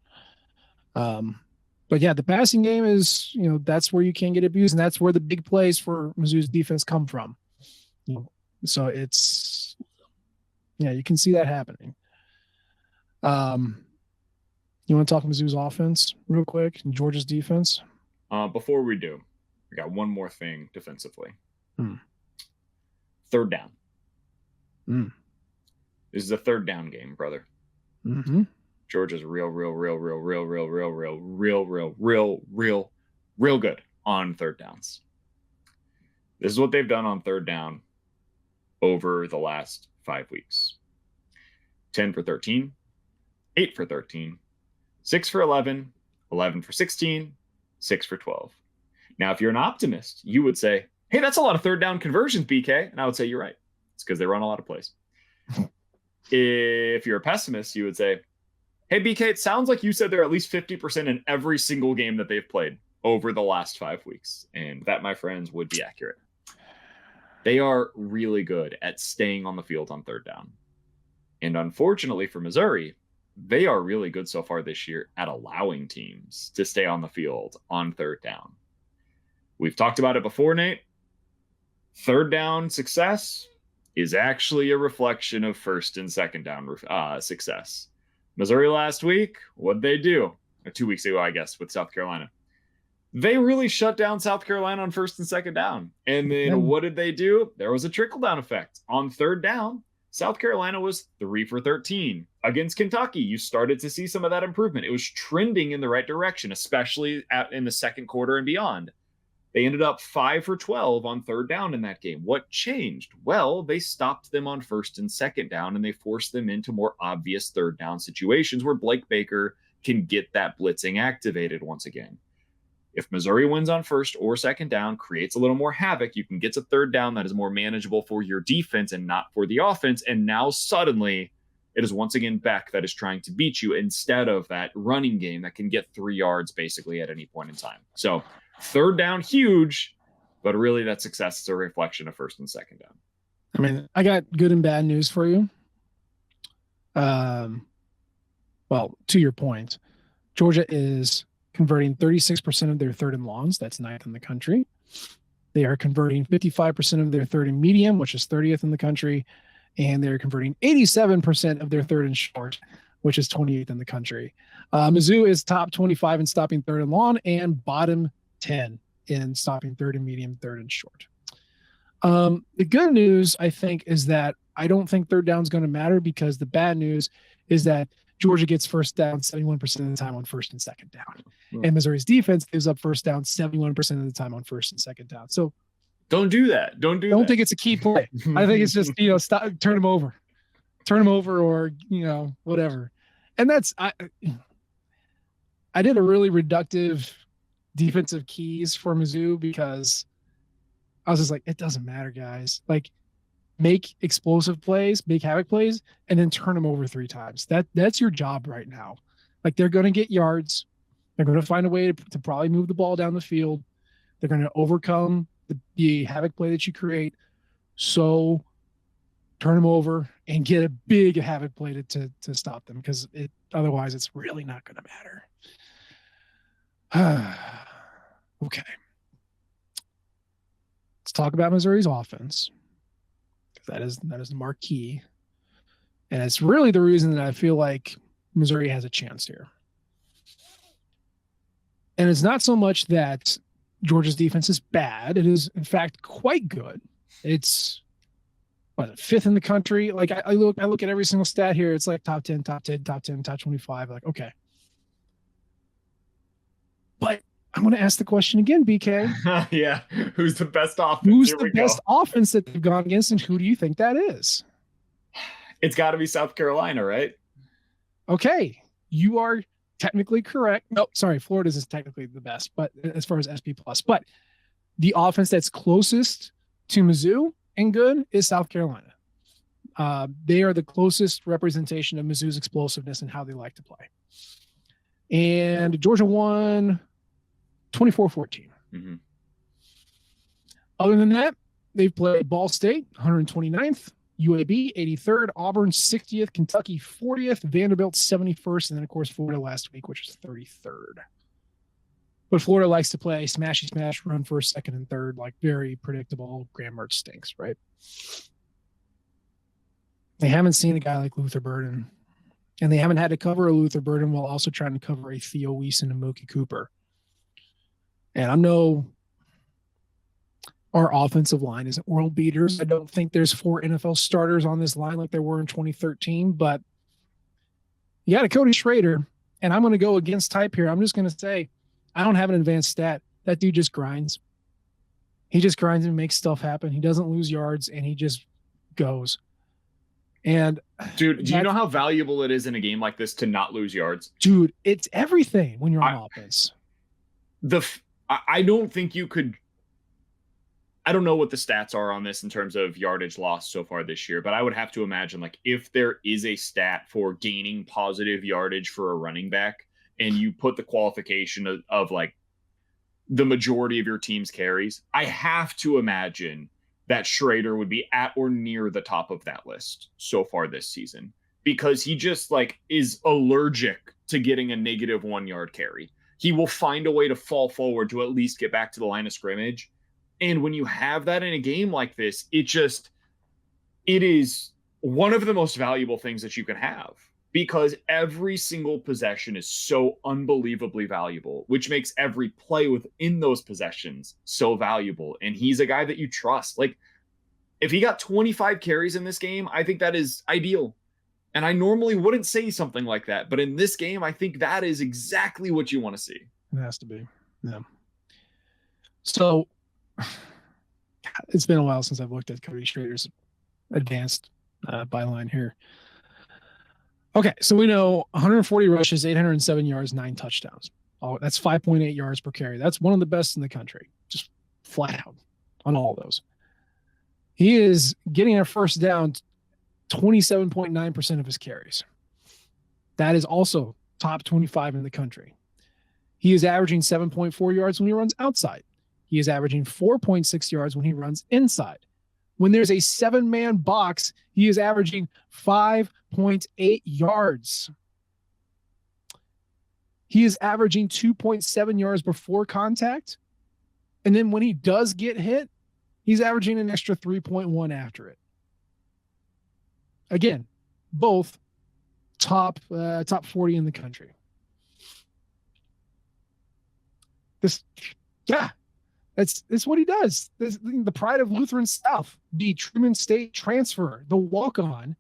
But yeah, the passing game is, that's where you can get abused, and that's where the big plays for Mizzou's defense come from. So it's, you can see that happening. You want to talk Mizzou's offense real quick and Georgia's defense? Before we do, I got one more thing defensively. Third down. This is a third down game, brother. Georgia's real good on third downs. This is what they've done on third down over the last 5 weeks. 10 for 13, 8 for 13, 6 for 11, 11 for 16, 6 for 12. Now, if you're an optimist, you would say, hey, that's a lot of third down conversions, BK. And I would say, you're right. It's because they run a lot of plays. If you're a pessimist, you would say, hey, BK, it sounds like you said they're at least 50% in every single game that they've played over the last 5 weeks. And that, my friends, would be accurate. They are really good at staying on the field on third down. And unfortunately for Missouri, they are really good so far this year at allowing teams to stay on the field on third down. We've talked about it before, Nate. Third down success is actually a reflection of first and second down success. Missouri last week, what'd they do? 2 weeks ago, I guess, with South Carolina. They really shut down South Carolina on first and second down. And then what did they do? There was a trickle-down effect. On third down, South Carolina was 3 for 13. Against Kentucky, you started to see some of that improvement. It was trending in the right direction, especially in the second quarter and beyond. They ended up 5 for 12 on third down in that game. What changed? Well, they stopped them on first and second down, and they forced them into more obvious third down situations where Blake Baker can get that blitzing activated once again. If Missouri wins on first or second down, creates a little more havoc, you can get to third down that is more manageable for your defense and not for the offense. And now suddenly it is once again Beck that is trying to beat you instead of that running game that can get 3 yards basically at any point in time. So third down, huge, but really that success is a reflection of first and second down. I mean, I got good and bad news for you. Well, to your point, Georgia is converting 36% of their third and longs. That's 9th in the country. They are converting 55% of their third and medium, which is 30th in the country. And they're converting 87% of their third and short, which is 28th in the country. Mizzou is top 25 in stopping third and long and bottom 10 in stopping third and medium, third and short. The good news, I think, is that I don't think third down is going to matter, because the bad news is that Georgia gets first down 71% of the time on first and second down. And Missouri's defense gives up first down 71% of the time on first and second down. So don't do that. Don't think it's a key play. I think it's just, stop, turn them over, or, whatever. And that's, I did a really reductive defensive keys for Mizzou because I was just like, it doesn't matter, guys. Like, make explosive plays, make havoc plays, and then turn them over 3 times. That's your job right now. Like, they're going to get yards. They're going to find a way to probably move the ball down the field. They're going to overcome the havoc play that you create. So turn them over and get a big havoc play to stop them, because otherwise it's really not going to matter. Okay. Let's talk about Missouri's offense. That is the marquee. And it's really the reason that I feel like Missouri has a chance here. And it's not so much that Georgia's defense is bad. It is, in fact, quite good. It's 5th in the country. Like, I look at every single stat here. It's like top 10, top 25. Like, okay. But I'm going to ask the question again, BK. Yeah. Who's the best offense? Who's the best offense that they've gone against, and who do you think that is? It's got to be South Carolina, right? Okay. You are technically correct. No, sorry. Florida's is technically the best, but as far as SP+. But the offense that's closest to Mizzou and good is South Carolina. They are the closest representation of Mizzou's explosiveness and how they like to play. And Georgia won 24-14. Mm-hmm. Other than that, they've played Ball State, 129th, UAB, 83rd, Auburn, 60th, Kentucky, 40th, Vanderbilt, 71st, and then, of course, Florida last week, which is 33rd. But Florida likes to play smashy smash, run first, second, and third, like very predictable. Graham Mertz stinks, right? They haven't seen a guy like Luther Burden, and they haven't had to cover a Luther Burden while also trying to cover a Theo Weiss and a Mookie Cooper. And I know our offensive line isn't world beaters. I don't think there's 4 NFL starters on this line like there were in 2013, but you got a Cody Schrader, and I'm going to go against type here. I'm just going to say, I don't have an advanced stat. That dude just grinds. He just grinds and makes stuff happen. He doesn't lose yards, and he just goes. And dude, do you know how valuable it is in a game like this to not lose yards? Dude, it's everything when you're on offense. I don't think you could. I don't know what the stats are on this in terms of yardage lost so far this year, but I would have to imagine, like, if there is a stat for gaining positive yardage for a running back, and you put the qualification of like the majority of your team's carries, I have to imagine that Schrader would be at or near the top of that list so far this season, because he just like is allergic to getting a -1 yard carry. He will find a way to fall forward to at least get back to the line of scrimmage. And when you have that in a game like this, it is one of the most valuable things that you can have, because every single possession is so unbelievably valuable, which makes every play within those possessions so valuable. And he's a guy that you trust. Like, if he got 25 carries in this game, I think that is ideal. And I normally wouldn't say something like that, but in this game, I think that is exactly what you want to see. It has to be. Yeah. So it's been a while since I've looked at Cody Schrader's advanced byline here. Okay, so we know 140 rushes, 807 yards, 9 touchdowns. Oh, that's 5.8 yards per carry. That's one of the best in the country, just flat out on all of those. He is getting a first down 27.9% of his carries. That is also top 25 in the country. He is averaging 7.4 yards when he runs outside. He is averaging 4.6 yards when he runs inside. When there's a 7-man box, he is averaging 5.8 yards. He is averaging 2.7 yards before contact. And then when he does get hit, he's averaging an extra 3.1 after it. Again, both top 40 in the country. That's what he does. The pride of Lutheran South, the Truman State transfer, the walk-on,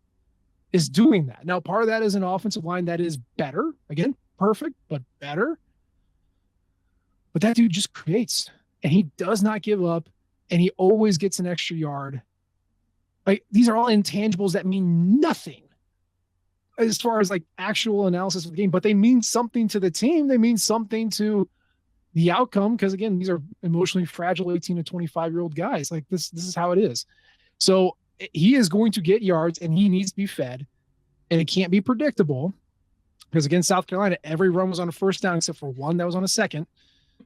is doing that. Now, part of that is an offensive line that is better. Again, perfect, but better. But that dude just creates, and he does not give up, and he always gets an extra yard. Like, these are all intangibles that mean nothing as far as like actual analysis of the game, but they mean something to the team. They mean something to the outcome, because again, these are emotionally fragile 18 to 25-year-old guys. Like, this is how it is. So he is going to get yards, and he needs to be fed, and it can't be predictable, because against South Carolina, every run was on a first down except for one that was on a second.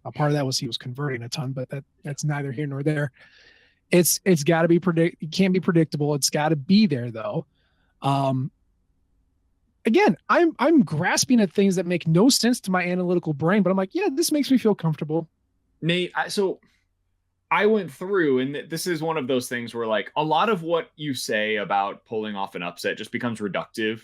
A part of that was he was converting a ton, but that's neither here nor there. It's got to be it can't be predictable. It's got to be there though. Again, I'm grasping at things that make no sense to my analytical brain, but I'm like, yeah, this makes me feel comfortable. Nate, so I went through, and this is one of those things where like a lot of what you say about pulling off an upset just becomes reductive,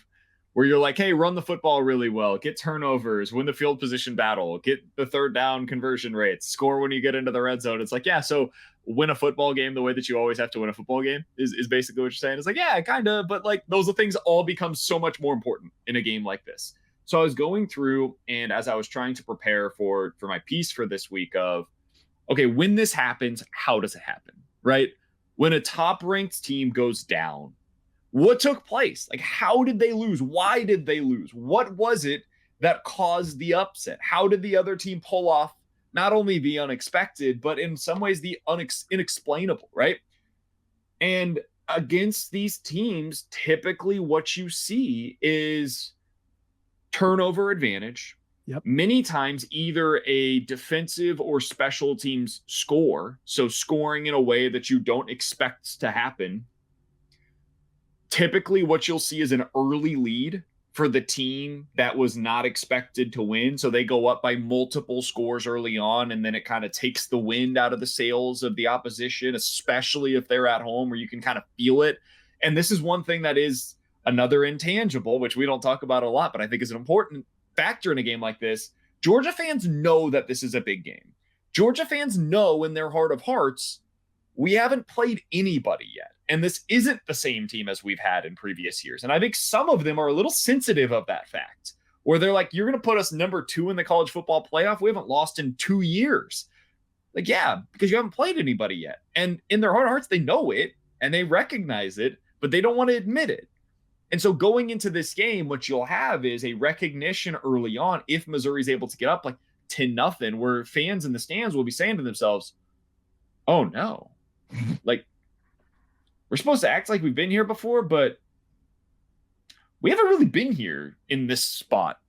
where you're like, hey, run the football really well, get turnovers, win the field position battle, get the third down conversion rates, score when you get into the red zone. It's like, yeah, so win a football game the way that you always have to win a football game is basically what you're saying. It's like, yeah, kind of, but like those are things all become so much more important in a game like this. So I was going through, and as I was trying to prepare for my piece for this week of, okay, when this happens, how does it happen, right? When a top-ranked team goes down, what took place? Like, how did they lose? Why did they lose? What was it that caused the upset? How did the other team pull off not only the unexpected, but in some ways the inexplainable, right? And against these teams, typically what you see is turnover advantage. Yep. Many times either a defensive or special teams score, so scoring in a way that you don't expect to happen. Typically what you'll see is an early lead for the team that was not expected to win. So they go up by multiple scores early on, and then it kind of takes the wind out of the sails of the opposition, especially if they're at home where you can kind of feel it. And this is one thing that is another intangible, which we don't talk about a lot, but I think is an important factor in a game like this. Georgia fans know that this is a big game. Georgia fans know in their heart of hearts, we haven't played anybody yet. And this isn't the same team as we've had in previous years. And I think some of them are a little sensitive of that fact, where they're like, you're going to put us number 2 in the college football playoff? We haven't lost in 2 years. Like, yeah, because you haven't played anybody yet. And in their heart of hearts, they know it and they recognize it, but they don't want to admit it. And so going into this game, what you'll have is a recognition early on, if Missouri's able to get up like 10-0, where fans in the stands will be saying to themselves, oh no, like, we're supposed to act like we've been here before, but we haven't really been here in this spot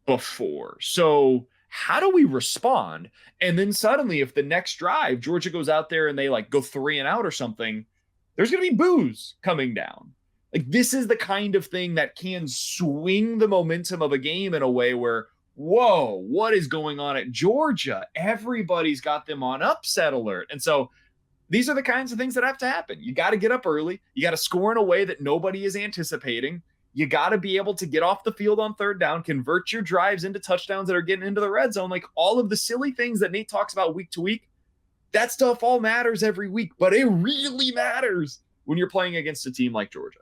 before. So how do we respond? And then suddenly, if the next drive, Georgia goes out there and they like go 3 and out or something, there's going to be boos coming down. Like, this is the kind of thing that can swing the momentum of a game in a way where, whoa, what is going on at Georgia? Everybody's got them on upset alert. And so these are the kinds of things that have to happen. You got to get up early. You got to score in a way that nobody is anticipating. You got to be able to get off the field on third down, convert your drives into touchdowns that are getting into the red zone. Like, all of the silly things that Nate talks about week to week, that stuff all matters every week, but it really matters when you're playing against a team like Georgia.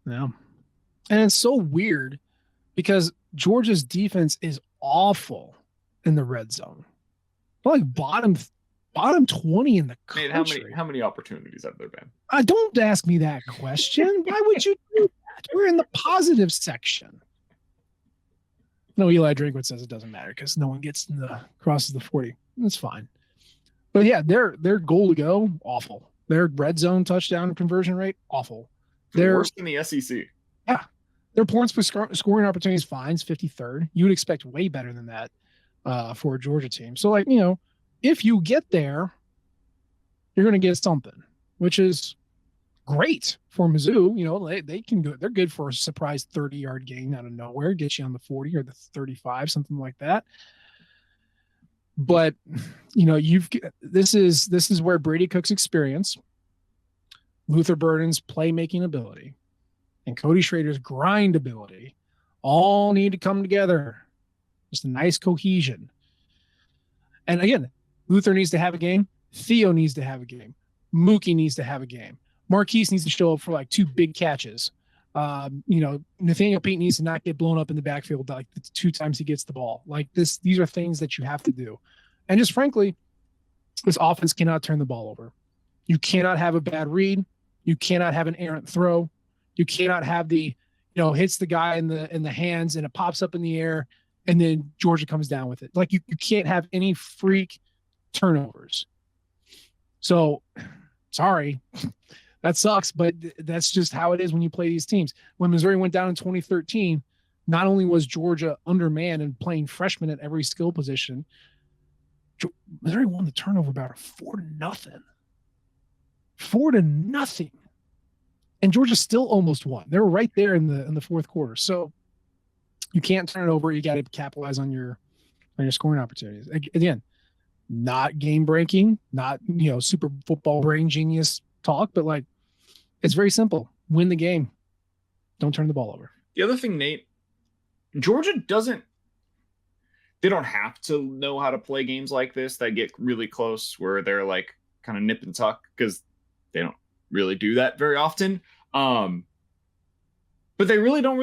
Yeah. And it's so weird because Georgia's defense is awful in the red zone. They're like bottom 20 in the country. Nate, how many opportunities have there been? Don't ask me that question. Why would you do that? We're in the positive section. No, Eli Drinkwood says it doesn't matter because no one gets in the crosses the 40. That's fine. But yeah, their goal to go, awful. Their red zone touchdown conversion rate, awful. They're worse than the SEC. Yeah. Their points per scoring opportunities, fines, 53rd. You would expect way better than that for a Georgia team. So, like, if you get there, you're going to get something, which is great for Mizzou. They can go. They're good for a surprise 30-yard gain out of nowhere, get you on the 40 or the 35, something like that. But this is where Brady Cook's experience, Luther Burden's playmaking ability, and Cody Schrader's grind ability all need to come together. Just a nice cohesion. And again, Luther needs to have a game. Theo needs to have a game. Mookie needs to have a game. Marquise needs to show up for like 2 big catches. Nathaniel Pate needs to not get blown up in the backfield like the 2 times he gets the ball. Like this, these are things that you have to do. And just frankly, this offense cannot turn the ball over. You cannot have a bad read. You cannot have an errant throw. You cannot have hits the guy in the hands and it pops up in the air and then Georgia comes down with it. Like you can't have any freak turnovers. So sorry, that sucks, but that's just how it is when you play these teams. When Missouri went down in 2013, not only was Georgia undermanned and playing freshmen at every skill position, Missouri won the turnover battle 4-0. 4-0. And Georgia still almost won. They were right there in the fourth quarter. So you can't turn it over. You got to capitalize on your scoring opportunities. Again, not game breaking, not super football brain genius talk, but like it's very simple. Win the game. Don't turn the ball over. The other thing, Nate, Georgia they don't have to know how to play games like this that get really close where they're like kind of nip and tuck because they don't really do that very often. But they really don't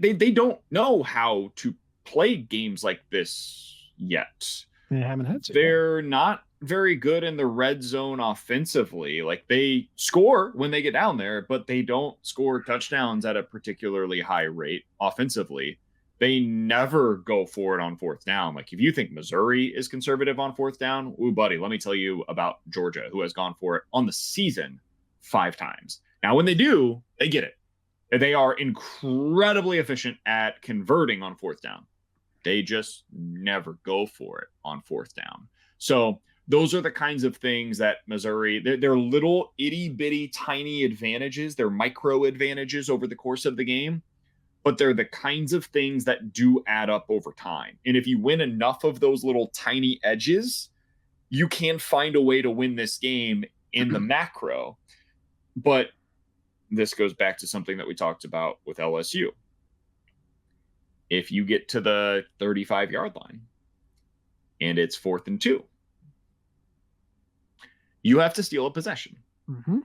they don't know how to play games like this yet. They haven't had to. They're not very good in the red zone offensively. Like they score when they get down there, but they don't score touchdowns at a particularly high rate offensively. They never go for it on fourth down. Like if you think Missouri is conservative on fourth down, ooh, buddy, let me tell you about Georgia, who has gone for it on the season 5 times. Now, when they do, they get it. They are incredibly efficient at converting on fourth down. They just never go for it on fourth down. So those are the kinds of things that Missouri, they're little itty bitty tiny advantages. They're micro advantages over the course of the game, but they're the kinds of things that do add up over time. And if you win enough of those little tiny edges, you can find a way to win this game in the macro. But this goes back to something that we talked about with LSU. If you get to the 35-yard line and it's 4th and 2, you have to steal a possession. Mm-hmm.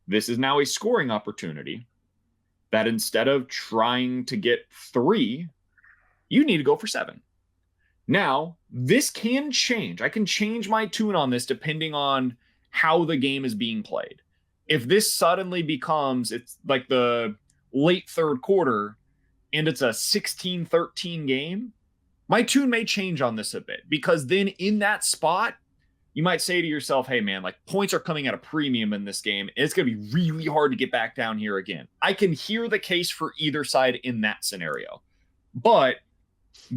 This is now a scoring opportunity that instead of trying to get 3, you need to go for 7. Now, this can change. I can change my tune on this depending on how the game is being played. If this suddenly becomes, it's like the late third quarter and it's a 16-13 game, my tune may change on this a bit, because then in that spot, you might say to yourself, hey man, like points are coming at a premium in this game. And it's going to be really hard to get back down here again. I can hear the case for either side in that scenario, but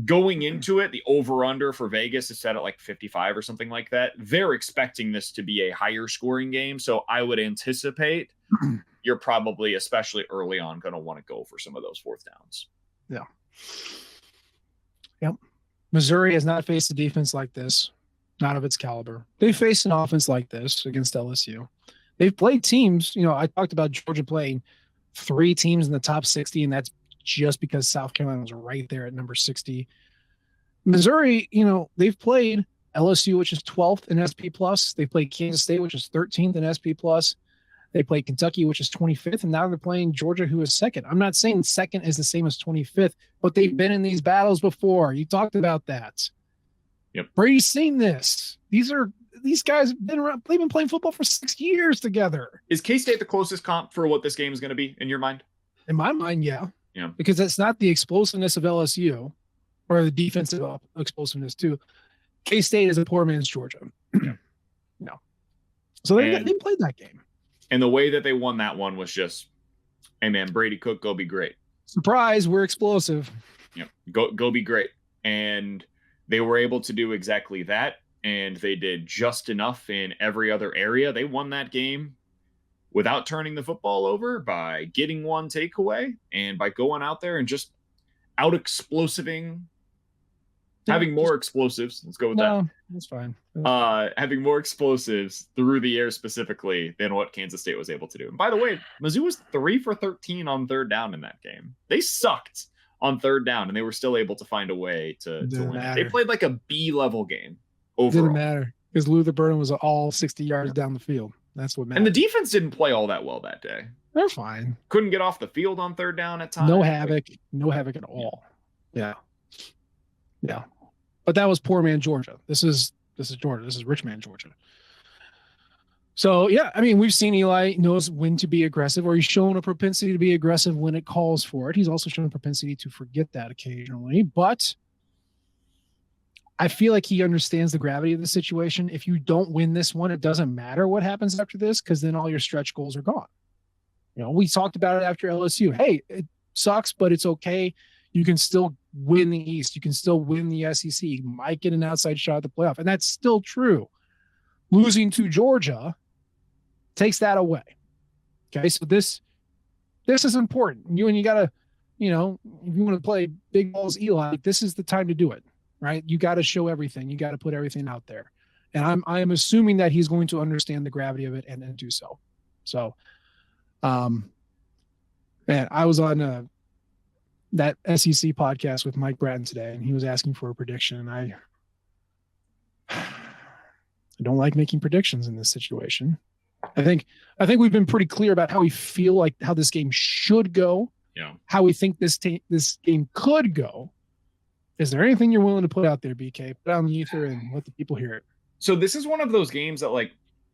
going into it, the over-under for Vegas is set at like 55 or something like that. They're expecting this to be a higher scoring game. So I would anticipate you're probably, especially early on, going to want to go for some of those fourth downs. Yeah. Yep. Missouri has not faced a defense like this, not of its caliber. They faced an offense like this against LSU. They've played teams, I talked about Georgia playing 3 teams in the top 60, and that's just because South Carolina was right there at number 60. Missouri, they've played LSU, which is 12th in SP+. They played Kansas State, which is 13th in SP+. They played Kentucky, which is 25th, and now they're playing Georgia, who is 2nd. I'm not saying 2nd is the same as 25th, but they've been in these battles before. You talked about that. Yep. Brady's seen this. These guys have been around. They've been playing football for 6 years together. Is K-State the closest comp for what this game is going to be in your mind? In my mind, yeah. Yeah. Because it's not the explosiveness of LSU or the defensive explosiveness too. K-State is a poor man's Georgia. No. So they played that game. And the way that they won that one was just, hey man, Brady Cook, go be great. Surprise, we're explosive. Yeah, go be great. And they were able to do exactly that. And they did just enough in every other area. They won that game without turning the football over, by getting one takeaway and by going out there and just out explosiving, having more explosives. Let's go with that. That's fine. Having more explosives through the air specifically than what Kansas State was able to do. And by the way, Mizzou was 3 for 13 on third down in that game. They sucked on third down and they were still able to find a way to win it. They played like a B level game overall. Didn't matter because Luther Burden was all 60 yards down the field. That's what And the matters. defense didn't play all that well that day. They're fine. Couldn't get off the field on third down at times. No havoc at all. Yeah. But that was poor man Georgia. This is Georgia. This is rich man Georgia. So yeah, I mean, we've seen Eli knows when to be aggressive, or he's shown a propensity to be aggressive when it calls for it. He's also shown a propensity to forget that occasionally, but I feel like he understands the gravity of the situation. If you don't win this one, it doesn't matter what happens after this, because then all your stretch goals are gone. We talked about it after LSU. Hey, it sucks, but it's okay. You can still win the East. You can still win the SEC. You might get an outside shot at the playoff. And that's still true. Losing to Georgia takes that away. Okay, so this is important. You got to, if you want to play big balls Eli, this is the time to do it, right? You got to show everything. You got to put everything out there. And I'm assuming that he's going to understand the gravity of it and do so. So, man, I was on that SEC podcast with Mike Bratton today, and he was asking for a prediction. And I don't like making predictions in this situation. I think we've been pretty clear about how we feel like how this game should go. Yeah. How we think this game could go. Is there anything you're willing to put out there, BK? Put on the ether and let the people hear it. So this is one of those games that, like,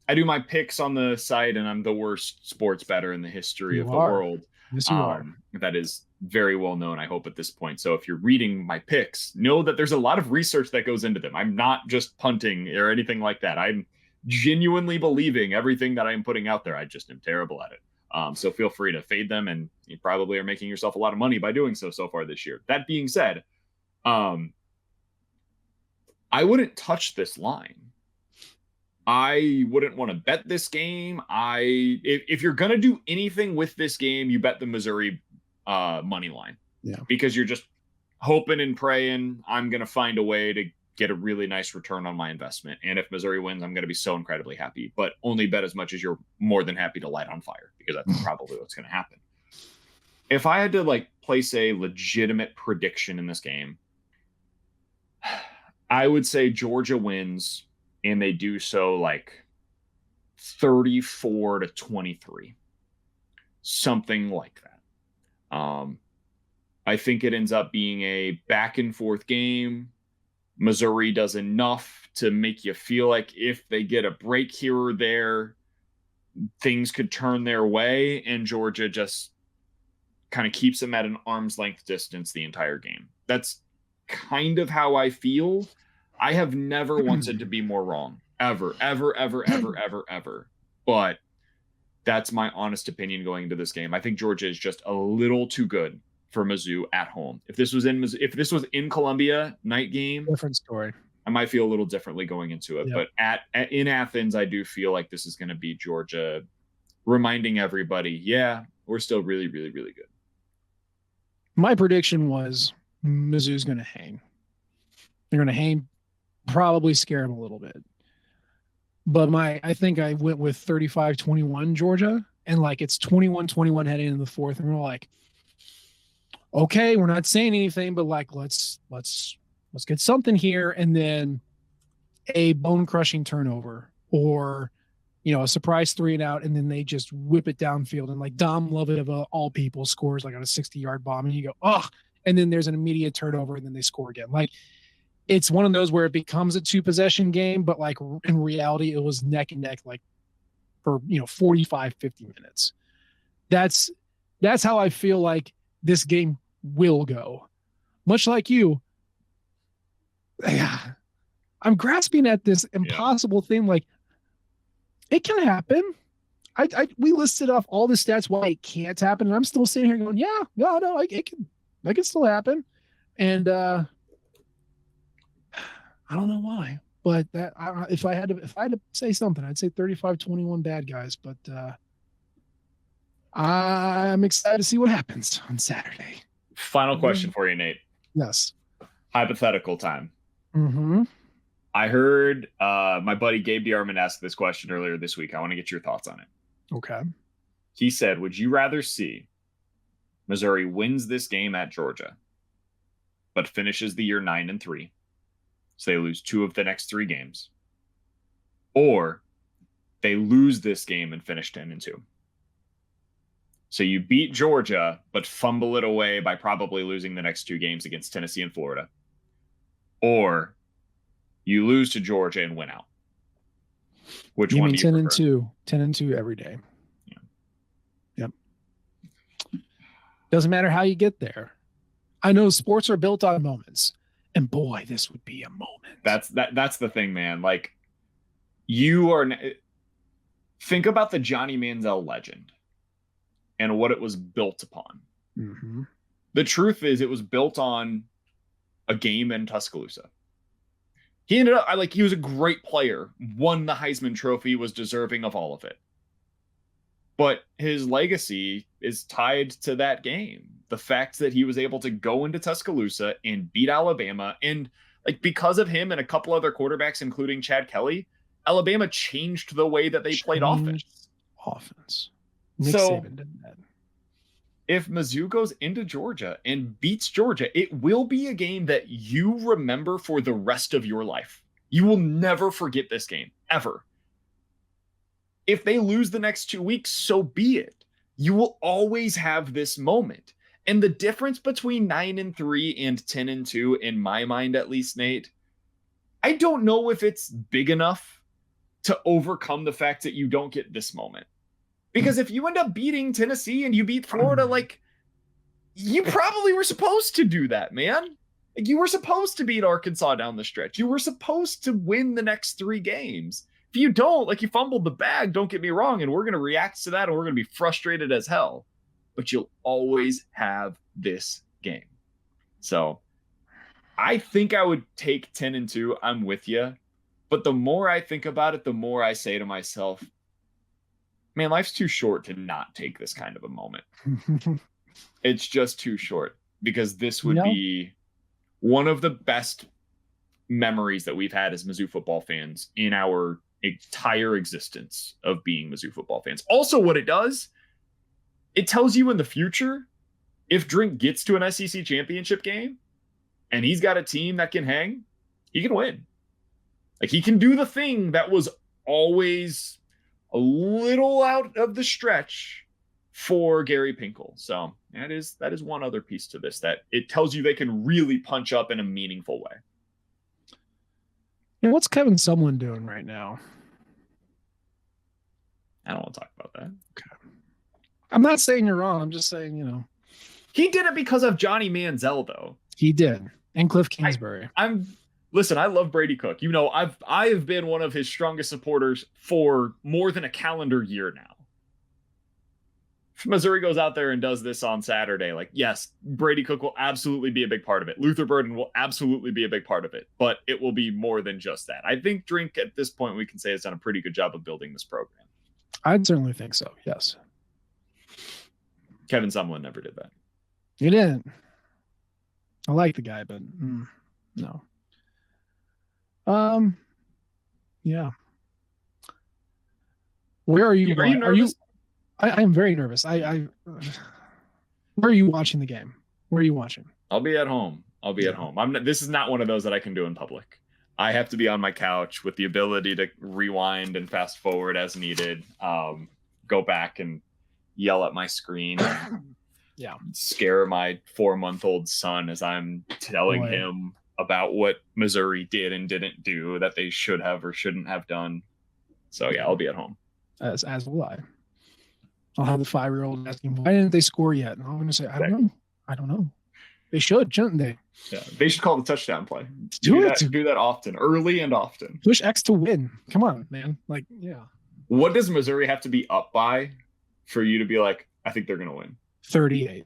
I do my picks on the site, and I'm the worst sports bettor in the history of the world. Yes, you are. That is very well known, I hope, at this point. So if you're reading my picks, know that there's a lot of research that goes into them. I'm not just punting or anything like that. I'm genuinely believing everything that I'm putting out there. I just am terrible at it. So feel free to fade them, and you probably are making yourself a lot of money by doing so far this year. That being said, I wouldn't touch this line. I wouldn't want to bet this game. If you're going to do anything with this game, you bet the Missouri money line. Yeah. Because you're just hoping and praying I'm going to find a way to get a really nice return on my investment. And if Missouri wins, I'm going to be so incredibly happy. But only bet as much as you're more than happy to light on fire, because that's probably what's going to happen. If I had to place a legitimate prediction in this game, I would say Georgia wins. And they do so 34-23, something like that. I think it ends up being a back and forth game. Missouri does enough to make you feel like if they get a break here or there, things could turn their way, and Georgia just kind of keeps them at an arm's length distance the entire game. That's kind of how I feel. I have never wanted to be more wrong, ever. But that's my honest opinion going into this game. I think Georgia is just a little too good for Mizzou at home. If this was in Columbia, night game, different story. I might feel a little differently going into it. Yep. But in Athens, I do feel like this is going to be Georgia reminding everybody, yeah, we're still really, really, really good. My prediction was Mizzou's going to hang. They're going to hang. Probably scare them a little bit. But I think I went with 35-21 Georgia, and it's 21-21 heading into the fourth, and we're like, okay, we're not saying anything, but let's get something here, and then a bone-crushing turnover, or a surprise 3-and-out, and then they just whip it downfield, and Dom Lovett of all people scores on a 60-yard bomb, and you go, oh, and then there's an immediate turnover, and then they score again. It's one of those where it becomes a 2-possession game, but in reality, it was neck and neck, for 45, 50 minutes. That's how I feel like this game will go. Much like you, I'm grasping at this impossible thing. It can happen. We listed off all the stats why it can't happen, and I'm still sitting here going, it can still happen. And I don't know why, but if I had to say something, I'd say 35-21 bad guys. But I'm excited to see what happens on Saturday. Final question for you, Nate. Yes. Hypothetical time. Mm-hmm. I heard my buddy Gabe Bierman ask this question earlier this week. I want to get your thoughts on it. Okay. He said, would you rather see Missouri wins this game at Georgia, but finishes the year 9-3? So they lose 2 of the next 3 games. Or they lose this game and finish 10-2. So you beat Georgia, but fumble it away by probably losing the next 2 games against Tennessee and Florida. Or you lose to Georgia and win out. Which you one mean do you 10-2? 10-2 every day. Yeah. Yep. Doesn't matter how you get there. I know sports are built on moments. And boy, this would be a moment. That's the thing, man. Like, you are... Think about the Johnny Manziel legend and what it was built upon. Mm-hmm. The truth is, it was built on a game in Tuscaloosa. He ended up, he was a great player, won the Heisman Trophy, was deserving of all of it. But his legacy is tied to that game. The fact that he was able to go into Tuscaloosa and beat Alabama, and because of him and a couple other quarterbacks, including Chad Kelly, Alabama changed the way that they played offense. Nick Saban did that. If Mizzou goes into Georgia and beats Georgia, it will be a game that you remember for the rest of your life. You will never forget this game, ever. If they lose the next 2 weeks, so be it. You will always have this moment. And the difference between 9-3 and 10-2, in my mind at least, Nate, I don't know if it's big enough to overcome the fact that you don't get this moment. Because if you end up beating Tennessee and you beat Florida, you probably were supposed to do that, man. You were supposed to beat Arkansas down the stretch. You were supposed to win the next 3 games. If you don't, you fumbled the bag, don't get me wrong, and we're going to react to that, and we're going to be frustrated as hell. But you'll always have this game. So I think I would take 10-2. I'm with you. But the more I think about it, the more I say to myself, man, life's too short to not take this kind of a moment. It's just too short, because this would be one of the best memories that we've had as Mizzou football fans in our entire existence of being Mizzou football fans. Also, what it does, it tells you in the future, if Drink gets to an SEC championship game and he's got a team that can hang, he can win. He can do the thing that was always a little out of the stretch for Gary Pinkel. So that is one other piece to this, that it tells you they can really punch up in a meaningful way. Yeah, what's Kevin Sumlin doing right now? I don't want to talk about that. Okay. I'm not saying you're wrong. I'm just saying, He did it because of Johnny Manziel, though. He did. And Cliff Kingsbury. Listen, I love Brady Cook. I've been one of his strongest supporters for more than a calendar year now. If Missouri goes out there and does this on Saturday, yes, Brady Cook will absolutely be a big part of it. Luther Burden will absolutely be a big part of it, but it will be more than just that. I think Drink, at this point, we can say has done a pretty good job of building this program. I'd certainly think so, yes. Kevin Sumlin never did that. He didn't. I like the guy, but no. Yeah. Where are you? Are you nervous? I am very nervous. Where are you watching the game? Where are you watching? I'll be at home. At home. This is not one of those that I can do in public. I have to be on my couch with the ability to rewind and fast forward as needed. Go back and yell at my screen. Yeah. Scare my 4-month-old son as I'm telling him about what Missouri did and didn't do that they should have or shouldn't have done. So yeah, I'll be at home. As will I. I'll have the 5-year-old asking, why didn't they score yet? And I'm going to say, I don't know. They should, shouldn't they? Yeah, they should call the touchdown play. Do that often, early and often. Push X to win. Come on, man. Yeah. What does Missouri have to be up by for you to be like, I think they're going to win? 38.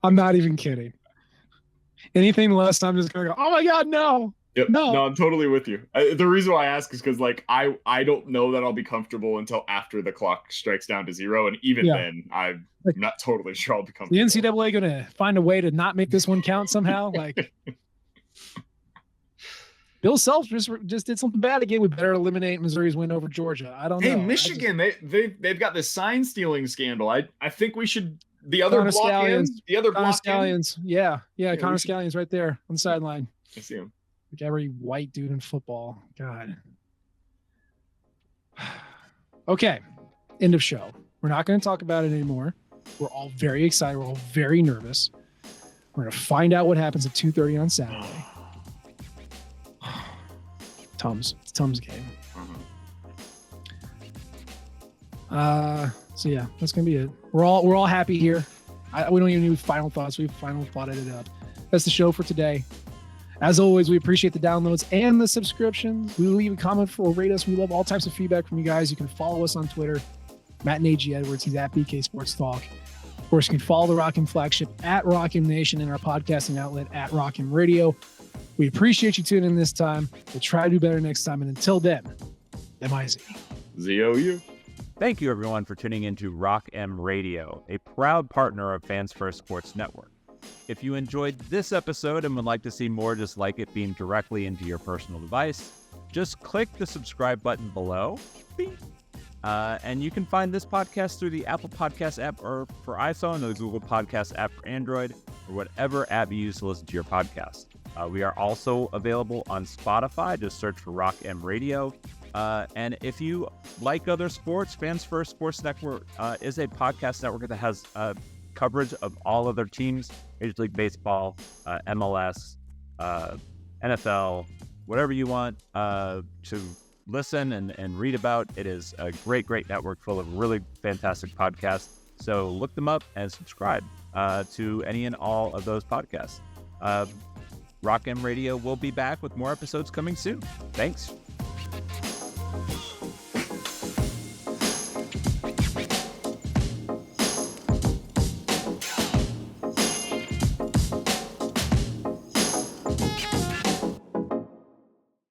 I'm not even kidding. Anything less, I'm just going to go, oh my God, no. Yep. No, I'm totally with you. The reason why I ask is because I don't know that I'll be comfortable until after the clock strikes down to 0. And even then, I'm not totally sure I'll be comfortable. The NCAA going to find a way to not make this one count somehow? Bill Self just did something bad again. We better eliminate Missouri's win over Georgia. I don't know. Hey, Michigan, they've got this sign stealing scandal. I think we should the other Connor block Scallions, in, the other Connor block Scallions. Yeah, Connor Scallions right there on the sideline. I see him. Every white dude in football. God. Okay, end of show. We're not going to talk about it anymore. We're all very excited. We're all very nervous. We're going to find out what happens at 2:30 on Saturday. It's Tums game. So yeah, that's gonna be it. We're all happy here. We don't even need final thoughts. We've final thoughted it up. That's the show for today. As always, we appreciate the downloads and the subscriptions. We leave a comment or rate us. We love all types of feedback from you guys. You can follow us on Twitter, Matt and AG Edwards. He's at BK Sports Talk. Of course, you can follow the Rockin' flagship at Rockin' Nation and our podcasting outlet at Rockin' Radio. We appreciate you tuning in this time. We'll try to do better next time. And until then, MIZ. ZOU. Thank you, everyone, for tuning into Rock M Radio, a proud partner of Fans First Sports Network. If you enjoyed this episode and would like to see more just like it beamed directly into your personal device, just click the subscribe button below. And you can find this podcast through the Apple Podcast app or for iPhone, or the Google Podcast app for Android, or whatever app you use to listen to your podcast. We are also available on Spotify. Just search for Rock M Radio. And if you like other sports, Fans First Sports Network is a podcast network that has coverage of all other teams, Major League Baseball, MLS, NFL, whatever you want to listen and read about. It is a great network full of really fantastic podcasts. So look them up and subscribe to any and all of those podcasts. Rock M Radio will be back with more episodes coming soon. Thanks.